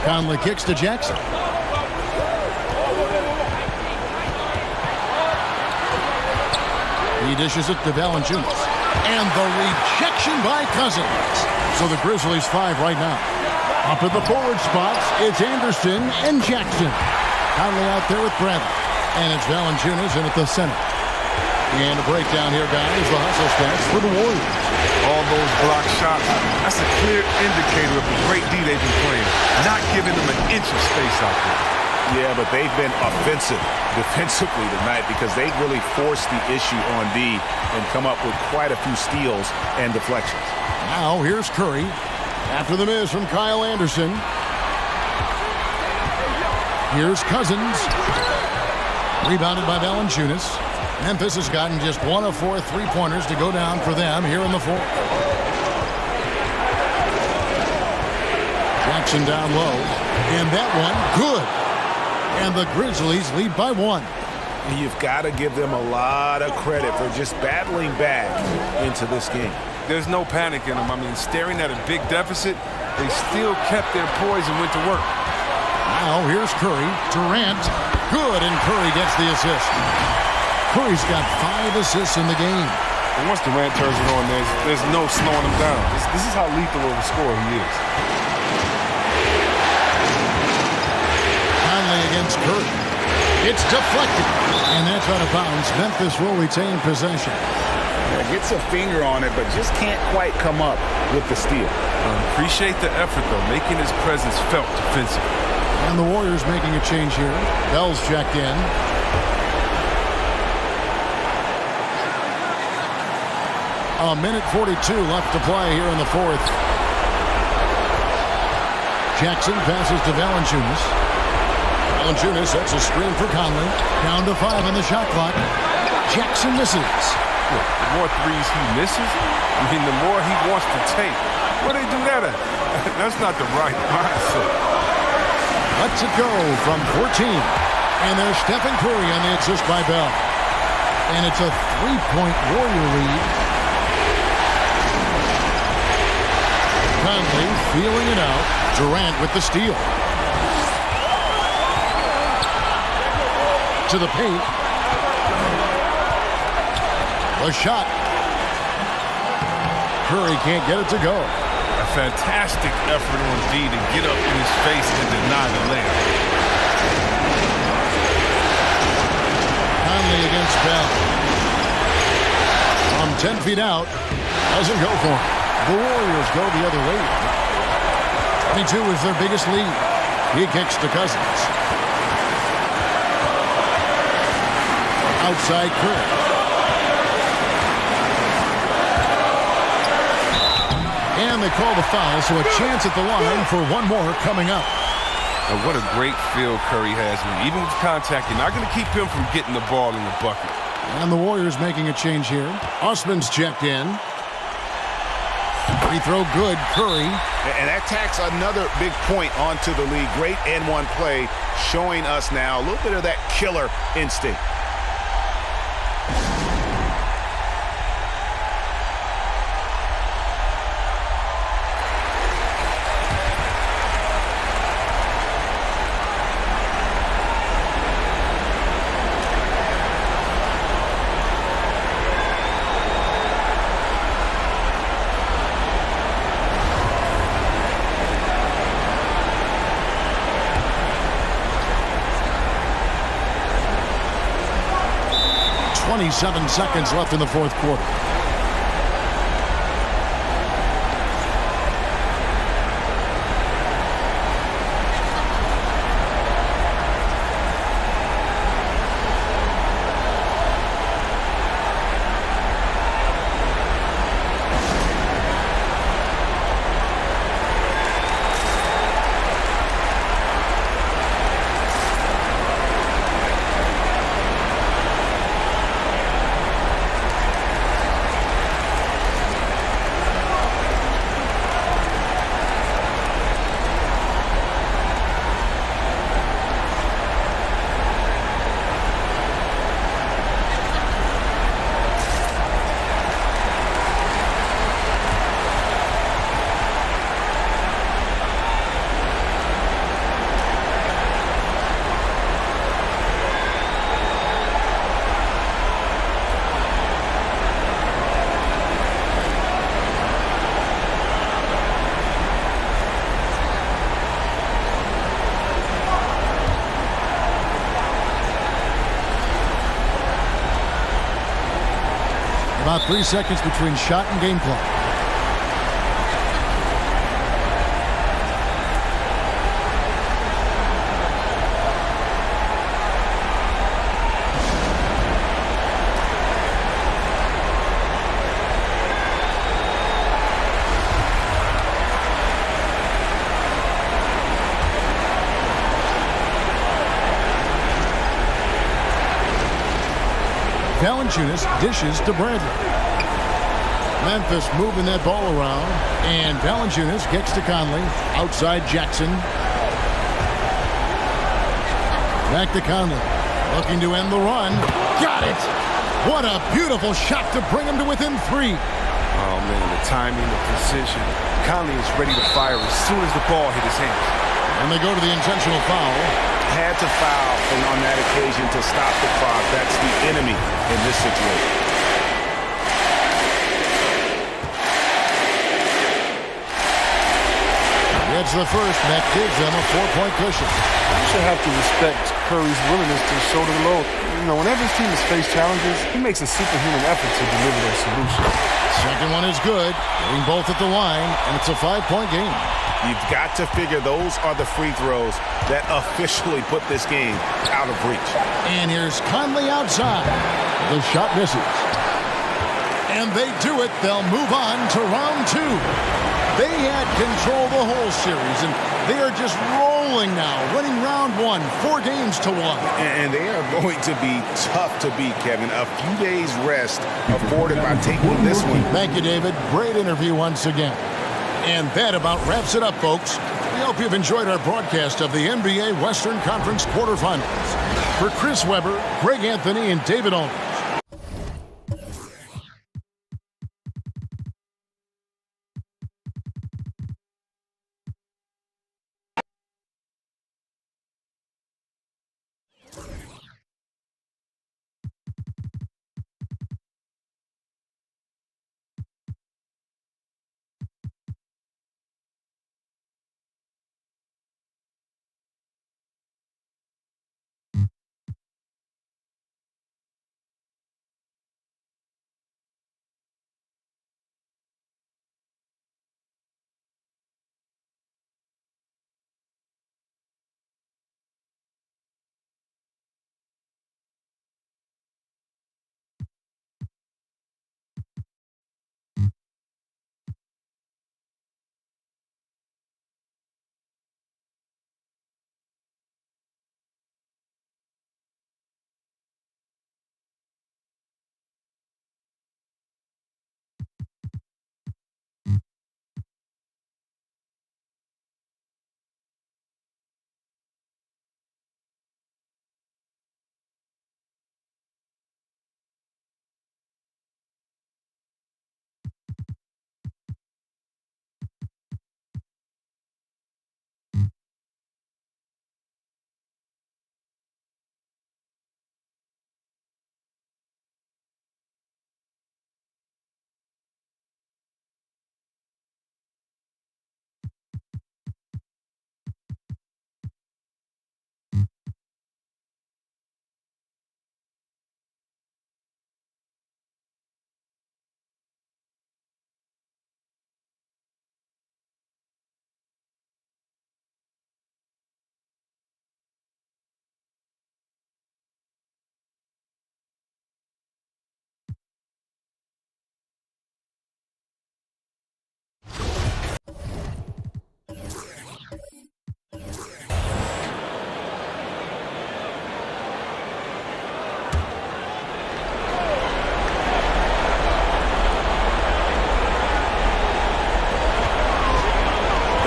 Conley kicks to Jackson. He dishes it to Valanciunas. And the rejection by Cousins. So the Grizzlies 5 right now. Up at the forward spots, it's Anderson and Jackson. Conley out there with Bradley. And it's Valanciunas in at the center. And a breakdown here, guys. The hustle stats for the Warriors. All those block shots, that's a clear indicator of the great D they've been playing. Not giving them an inch of space out there. Yeah, but they've been offensive defensively tonight because they really forced the issue on D and come up with quite a few steals and deflections. Now here's Curry. After the miss from Kyle Anderson. Here's Cousins. Rebounded by Valanciunas. Memphis has gotten just 1 of 4 three-pointers to go down for them here in the fourth. Jackson down low. And that one, good. And the Grizzlies lead by 1. And you've got to give them a lot of credit for just battling back into this game. There's no panic in them. I mean, staring at a big deficit, they still kept their poise and went to work. Now here's Curry. Durant. Good, and Curry gets the assist. Curry's got 5 assists in the game. And once Durant turns it on, there's no slowing him down. This is how lethal of a scorer he is. Conley against Curry. It's deflected, and that's out of bounds. Memphis will retain possession. Gets a finger on it, but just can't quite come up with the steal. Appreciate the effort, though, making his presence felt defensively. And the Warriors making a change here. Bell's checked in. A minute 42 left to play here in the fourth. Jackson passes to Valanciunas. Valanciunas sets a screen for Conley. Down to 5 on the shot clock. Jackson misses. The more threes he misses, the more he wants to take. Where they do that at? That's not the right mindset. Lets it go from 14. And there's Stephen Curry on the assist by Bell. And it's a 3-point Warrior lead. Conley feeling it out. Durant with the steal. To the paint. A shot. Curry can't get it to go. A fantastic effort on D to get up in his face and deny the layup. Conley against Bell. From 10 feet out. Doesn't go for him. The Warriors go the other way. 22 is their biggest lead. He kicks to Cousins. Outside Curry. And they call the foul, so a chance at the line for one more coming up. And what a great feel Curry has. Even with contact, you're not going to keep him from getting the ball in the bucket. And the Warriors making a change here. Osman's checked in. Free throw good, Curry. And that tacks another big point onto the lead. Great N1 play, showing us now a little bit of that killer instinct. .27 seconds left in the fourth quarter. About 3 seconds between shot and game clock. Valanciunas dishes to Bradley. Memphis moving that ball around, and Valanciunas gets to Conley. Outside Jackson. Back to Conley. Looking to end the run. Got it! What a beautiful shot to bring him to within 3. Oh, man, the timing, the precision. Conley is ready to fire as soon as the ball hit his hands. And they go to the intentional foul. Had to foul on that occasion to stop the clock. That's the enemy in this situation. Gets the first. That gives them a 4-point cushion. You should have to respect Curry's willingness to shoulder the load. You know, whenever his team has faced challenges, he makes a superhuman effort to deliver those solutions. Second one is good. Getting both at the line, and it's a 5-point game. You've got to figure those are the free throws that officially put this game out of reach. And here's Conley outside. The shot misses. And they do it. They'll move on to round 2. They had control the whole series, and they are just rolling now, winning round 1, 4 games to 1. And they are going to be tough to beat, Kevin. A few days rest afforded by taking this one. Thank you, David. Great interview once again. And that about wraps it up, folks. We hope you've enjoyed our broadcast of the NBA Western Conference quarterfinals. For Chris Webber, Greg Anthony, and David Owens.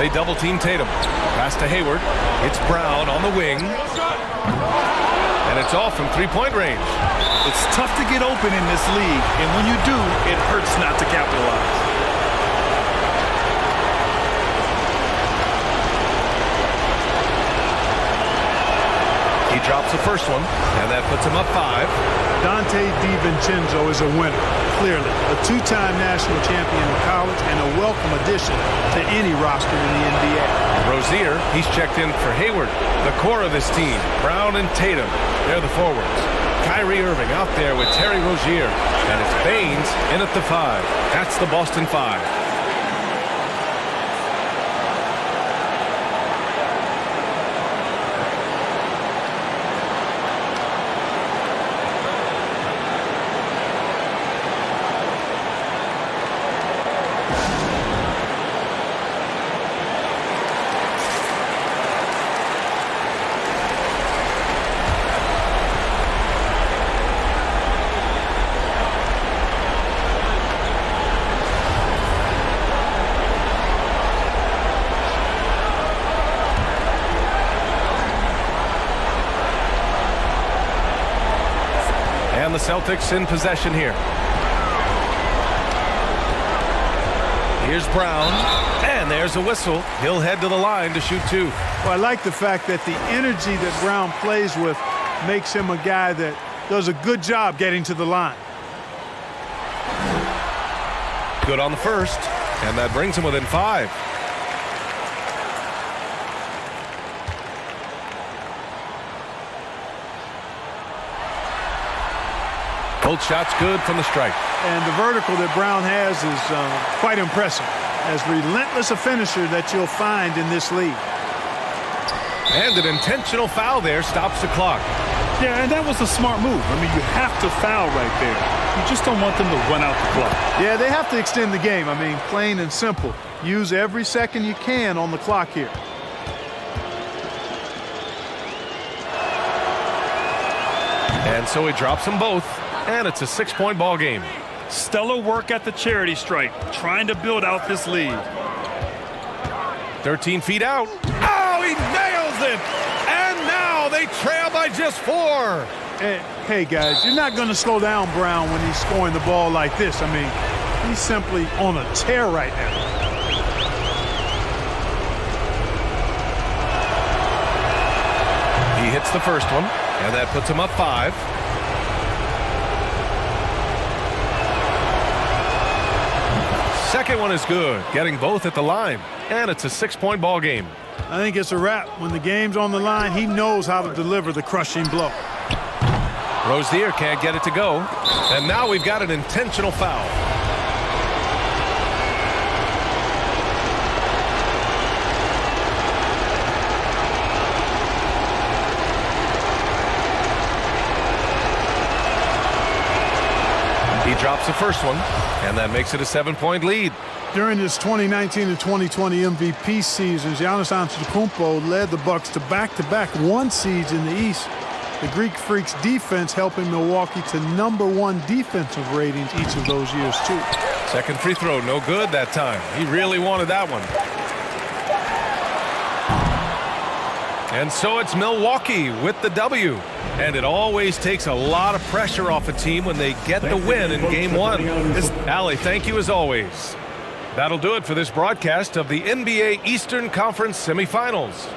They double-team Tatum. Pass to Hayward. It's Brown on the wing. And it's all from three-point range. It's tough to get open in this league, and when you do, it hurts not to capitalize. He drops the first one, and that puts him up 5. Dante DiVincenzo is a winner, clearly. A 2-time national champion in college and a welcome addition to any roster in the NBA. Rozier, he's checked in for Hayward. The core of this team, Brown and Tatum, they're the forwards. Kyrie Irving out there with Terry Rozier. And it's Baines in at the 5. That's the Boston 5. And the Celtics in possession here. Here's Brown, and there's a whistle. He'll head to the line to shoot 2. Well, I like the fact that the energy that Brown plays with makes him a guy that does a good job getting to the line. Good on the first, and that brings him within 5. Both shots good from the stripe. And the vertical that Brown has is quite impressive. As relentless a finisher that you'll find in this league. And an intentional foul there stops the clock. Yeah, and that was a smart move. I mean, you have to foul right there. You just don't want them to run out the clock. Yeah, they have to extend the game. I mean, plain and simple. Use every second you can on the clock here. And so he drops them both, and it's a 6-point ball game. Stellar work at the charity stripe, trying to build out this lead. 13 feet out. Oh, he nails it! And now they trail by just 4. Hey, guys, you're not going to slow down Brown when he's scoring the ball like this. I mean, he's simply on a tear right now. He hits the first one, and that puts him up 5. Second one is good, getting both at the line, and it's a 6-point ball game. I think it's a wrap. When the game's on the line, he knows how to deliver the crushing blow. Rozier can't get it to go, and now we've got an intentional foul. He drops the first one, and that makes it a 7-point lead. During his 2019 and 2020 MVP seasons, Giannis Antetokounmpo led the Bucks to back-to-back 1 seeds in the East. The Greek Freaks defense helping Milwaukee to #1 defensive ratings each of those years, too. Second free throw, no good that time. He really wanted that one. And so it's Milwaukee with the W. And it always takes a lot of pressure off a team when they get the win in Game 1. Allie, thank you as always. That'll do it for this broadcast of the NBA Eastern Conference Semifinals.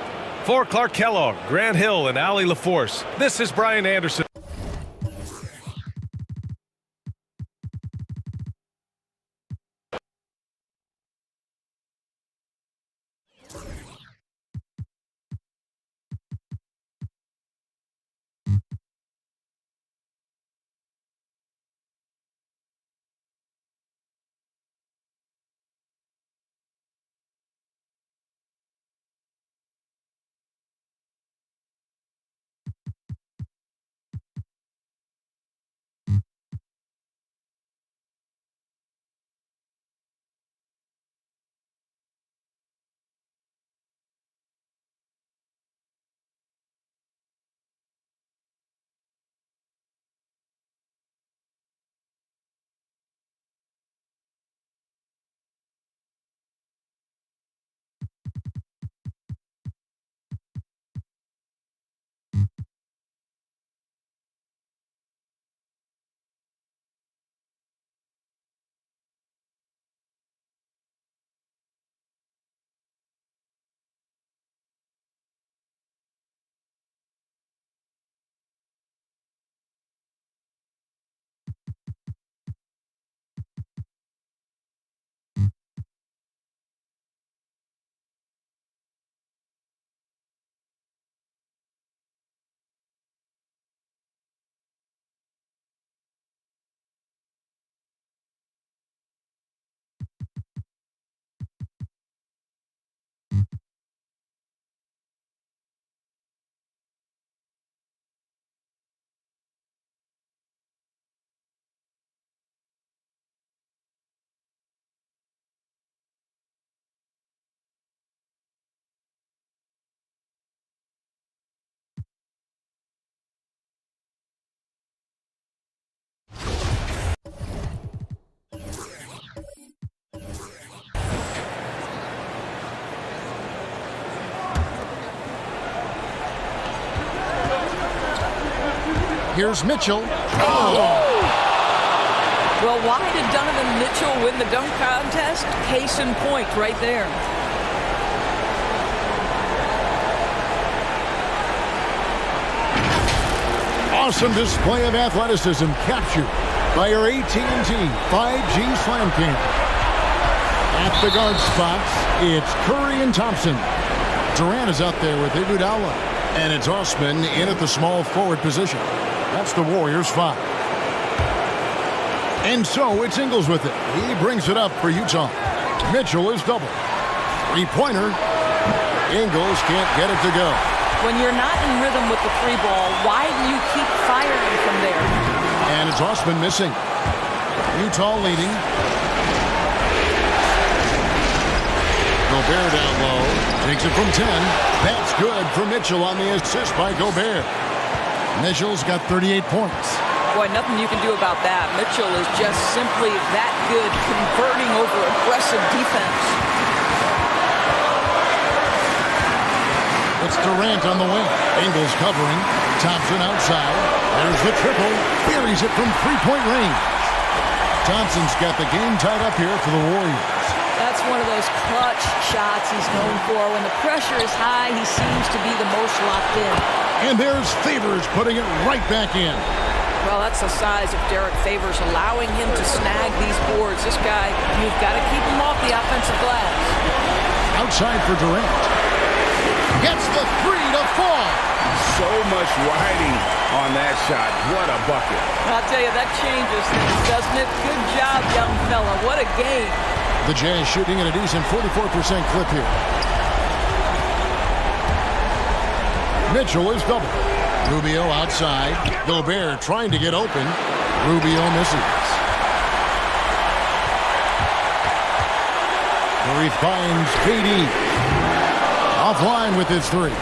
For Clark Kellogg, Grant Hill, and Allie LaForce, this is Brian Anderson. Here's Mitchell. Well, why did Donovan Mitchell win the dunk contest? Case in point right there. Awesome display of athleticism captured by your AT&T 5G Slam Cam. At the guard spots, it's Curry and Thompson. Durant is out there with Iguodala. And it's Osman in at the small forward position. That's the Warriors' 5. And so it's Ingles with it. He brings it up for Utah. Mitchell is double. Three-pointer. Ingles can't get it to go. When you're not in rhythm with the free ball, why do you keep firing from there? And it's Osman missing. Utah leading. Gobert down low. Takes it from 10. That's good for Mitchell on the assist by Gobert. Mitchell's got 38 points. Boy, nothing you can do about that. Mitchell is just simply that good, converting over aggressive defense. It's Durant on the wing. Ingles covering. Thompson outside. There's the triple. Buries it from three-point range. Thompson's got the game tied up here for the Warriors. That's one of those clutch shots he's known for. When the pressure is high, he seems to be the most locked in. And there's Favors putting it right back in. Well, that's the size of Derek Favors, allowing him to snag these boards. This guy, you've got to keep him off the offensive glass. Outside for Durant. Gets the three to fall. So much riding on that shot. What a bucket. I'll tell you, that changes things, doesn't it? Good job, young fella. What a game. The Jazz shooting at a decent 44% clip here. Mitchell is double. Rubio outside. Gobert trying to get open. Rubio misses. Curry finds KD. Offline with his three.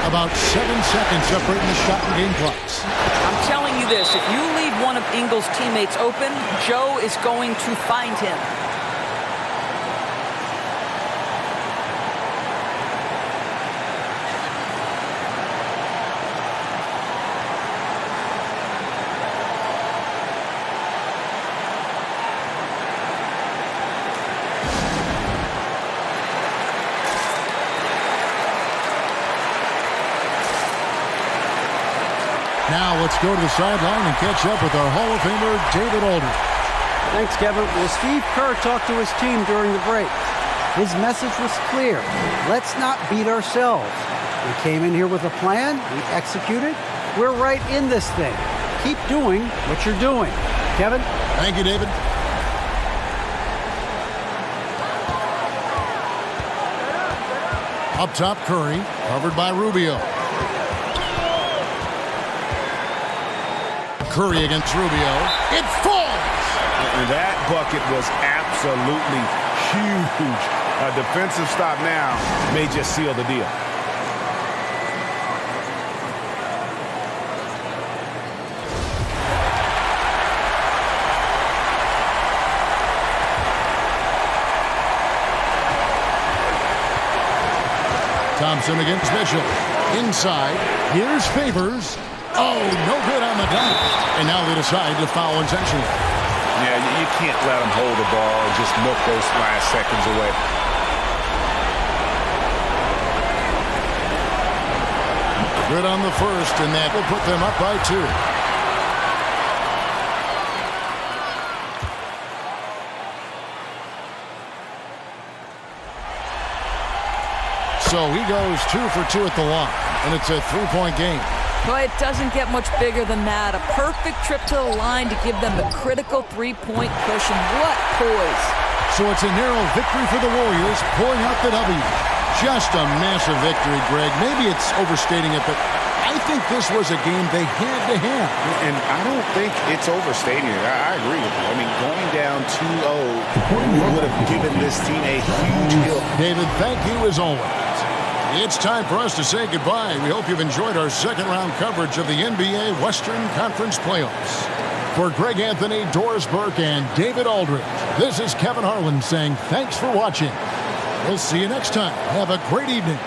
About 7 seconds separating the shot and game clocks. I'm telling you this, if you leave one of Ingles' teammates open, Joe is going to find him. Now let's go to the sideline and catch up with our Hall of Famer, David Aldridge. Thanks, Kevin. Well, Steve Kerr talked to his team during the break. His message was clear. Let's not beat ourselves. We came in here with a plan. We executed. We're right in this thing. Keep doing what you're doing. Kevin? Thank you, David. Up top, Curry, covered by Rubio. Curry against Rubio. It falls! That bucket was absolutely huge. A defensive stop now may just seal the deal. Thompson against Mitchell. Inside. Here's Favors. Oh, no good on the dunk. And now they decide to foul intentionally. Yeah, you can't let them hold the ball and just milk those last seconds away. Good on the first, and that will put them up by 2. So he goes 2 for 2 at the line, and it's a 3-point game. Boy, it doesn't get much bigger than that. A perfect trip to the line to give them the critical 3-point cushion. What poise. So it's a narrow victory for the Warriors, pulling out the W. Just a massive victory, Greg. Maybe it's overstating it, but I think this was a game they had to have. And I don't think it's overstating it. I agree with you. I mean, going down 2-0 would have given this team a huge hill. David, thank you as always. It's time for us to say goodbye. We hope you've enjoyed our second-round coverage of the NBA Western Conference Playoffs. For Greg Anthony, Doris Burke, and David Aldridge, this is Kevin Harlan saying thanks for watching. We'll see you next time. Have a great evening.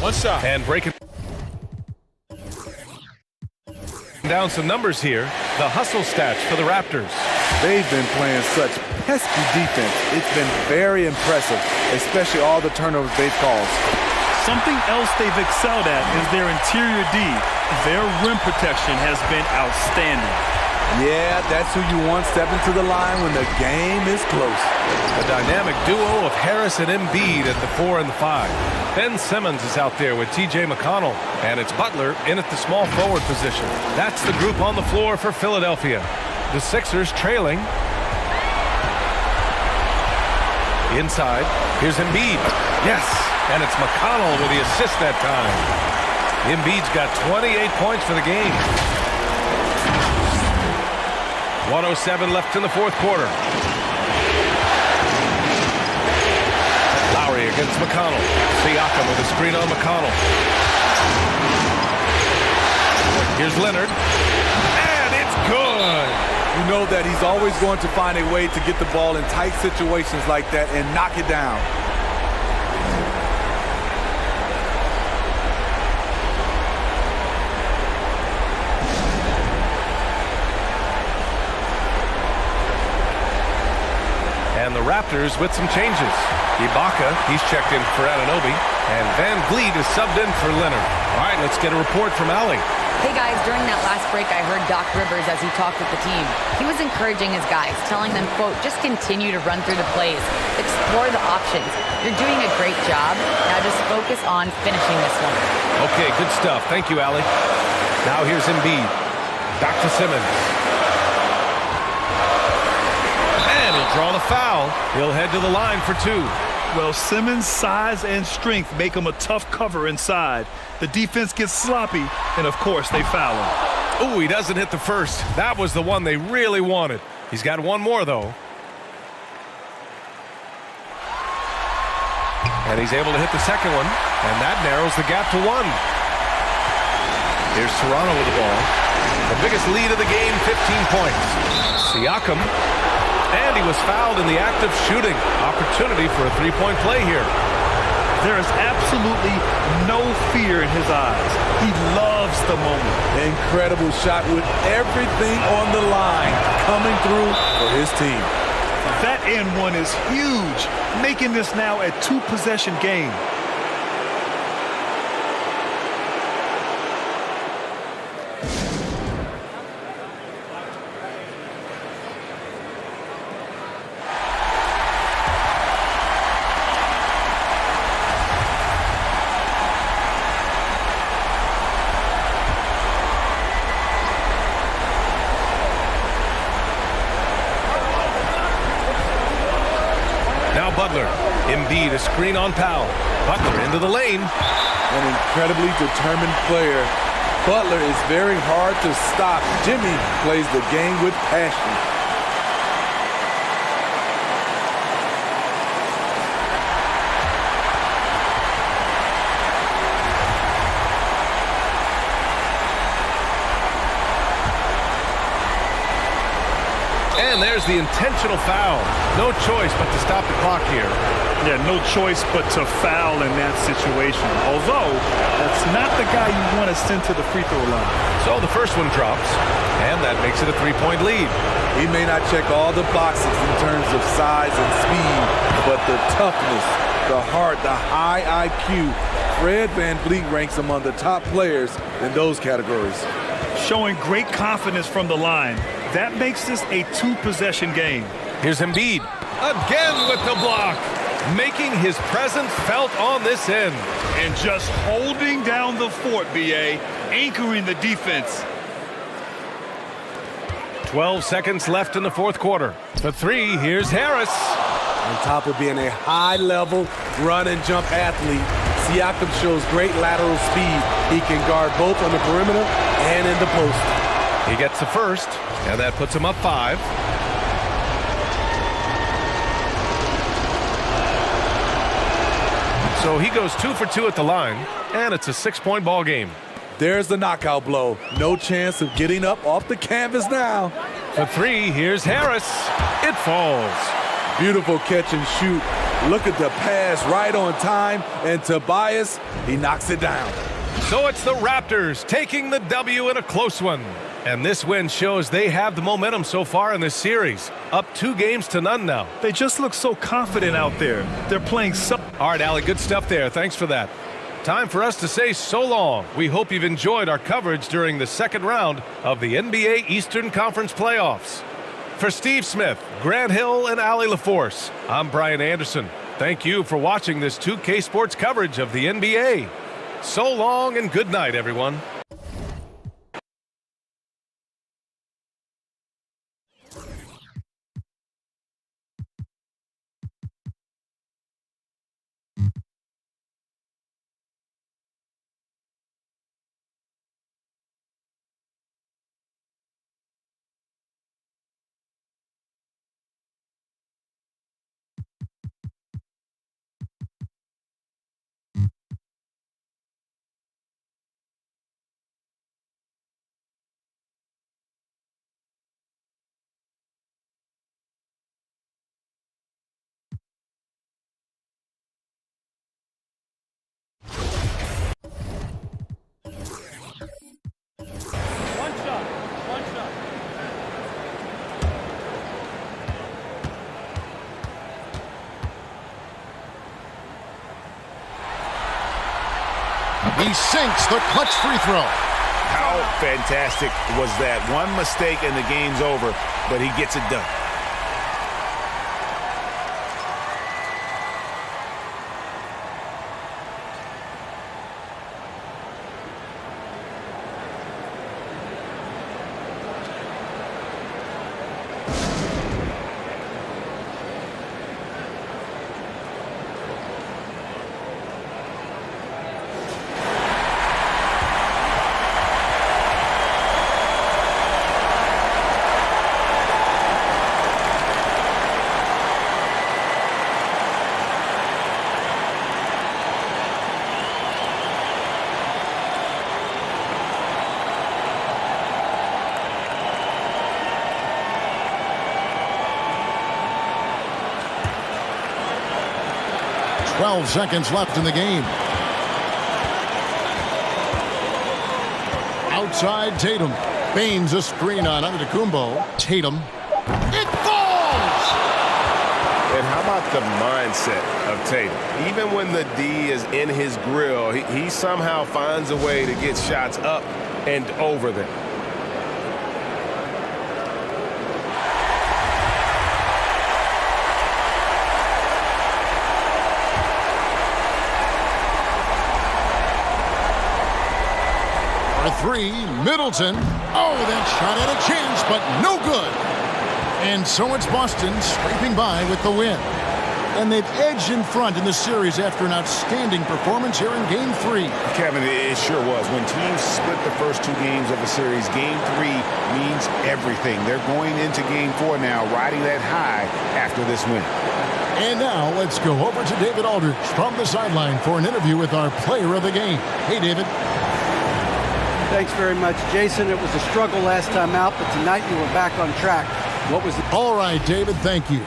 One shot. And breaking down some numbers here. The hustle stats for the Raptors. They've been playing such pesky defense. It's been very impressive, especially all the turnovers they've caused. Something else they've excelled at is their interior D. Their rim protection has been outstanding. Yeah, that's who you want stepping to the line when the game is close. A dynamic duo of Harris and Embiid at the 4 and the 5. Ben Simmons is out there with T.J. McConnell, and it's Butler in at the small forward position. That's the group on the floor for Philadelphia. The Sixers trailing. Inside, here's Embiid. Yes, and it's McConnell with the assist that time. Embiid's got 28 points for the game. 1:07 left in the fourth quarter. Lowry against McConnell. Siakam with a screen on McConnell. Here's Leonard. And it's good. You know that he's always going to find a way to get the ball in tight situations like that and knock it down. And the Raptors with some changes. Ibaka, he's checked in for Anunoby. And Van Vliet is subbed in for Leonard. All right, let's get a report from Allie. Hey guys, during that last break, I heard Doc Rivers as he talked with the team. He was encouraging his guys, telling them, quote, just continue to run through the plays. Explore the options. You're doing a great job. Now just focus on finishing this one. Okay, good stuff. Thank you, Allie. Now here's Embiid. Back to Simmons. And he'll draw the foul. He'll head to the line for two. Well, Simmons' size and strength make him a tough cover inside. The defense gets sloppy, and of course, they foul him. Ooh, he doesn't hit the first. That was the one they really wanted. He's got one more, though. And he's able to hit the second one, and that narrows the gap to one. Here's Toronto with the ball. The biggest lead of the game, 15 points. Siakam. And he was fouled in the act of shooting. Opportunity for a three-point play here. There is absolutely no fear in his eyes. He loves the moment. Incredible shot with everything on the line coming through for his team. That end one is huge, making this now a two-possession game. Butler. Embiid, a screen on Powell. Butler into the lane. An incredibly determined player. Butler is very hard to stop. Jimmy plays the game with passion. And there's the intentional foul. No choice but to stop the clock here. Yeah, no choice but to foul in that situation. Although, that's not the guy you want to send to the free throw line. So the first one drops, and that makes it a three-point lead. He may not check all the boxes in terms of size and speed, but the toughness, the heart, the high IQ, Fred VanVleet ranks among the top players in those categories. Showing great confidence from the line. That makes this a two-possession game. Here's Embiid again with the block, making his presence felt on this end. And just holding down the fort, B.A., anchoring the defense. 12 seconds left in the fourth quarter. The three, here's Harris. On top of being a high-level run-and-jump athlete, Siakam shows great lateral speed. He can guard both on the perimeter and in the post. He gets the first, and that puts him up 5. So he goes 2 for 2 at the line, and it's a 6-point ball game. There's the knockout blow. No chance of getting up off the canvas now. For three, here's Harris. It falls. Beautiful catch and shoot. Look at the pass right on time, and Tobias, he knocks it down. So it's the Raptors taking the W in a close one. And this win shows they have the momentum so far in this series. Up 2-0 now. They just look so confident out there. They're playing so... All right, Allie, good stuff there. Thanks for that. Time for us to say so long. We hope you've enjoyed our coverage during the second round of the NBA Eastern Conference playoffs. For Steve Smith, Grant Hill, and Allie LaForce, I'm Brian Anderson. Thank you for watching this 2K Sports coverage of the NBA. So long and good night, everyone. He sinks the clutch free throw. How fantastic was that? One mistake and the game's over, but he gets it done. Seconds left in the game. Outside Tatum. Baines a screen on Antetokounmpo. Tatum. It falls! And how about the mindset of Tatum? Even when the D is in his grill, he somehow finds a way to get shots up and over them. Three, Middleton. Oh, that shot had a chance, but no good. And so it's Boston scraping by with the win. And they've edged in front in the series after an outstanding performance here in Game 3. Kevin, it sure was. When teams split the first 2 games of a series, Game 3 means everything. They're going into Game 4 now, riding that high after this win. And now let's go over to David Aldridge from the sideline for an interview with our player of the game. Hey, David. Thanks very much, Jason. It was a struggle last time out, but tonight you were back on track. What was it? All right, David, thank you.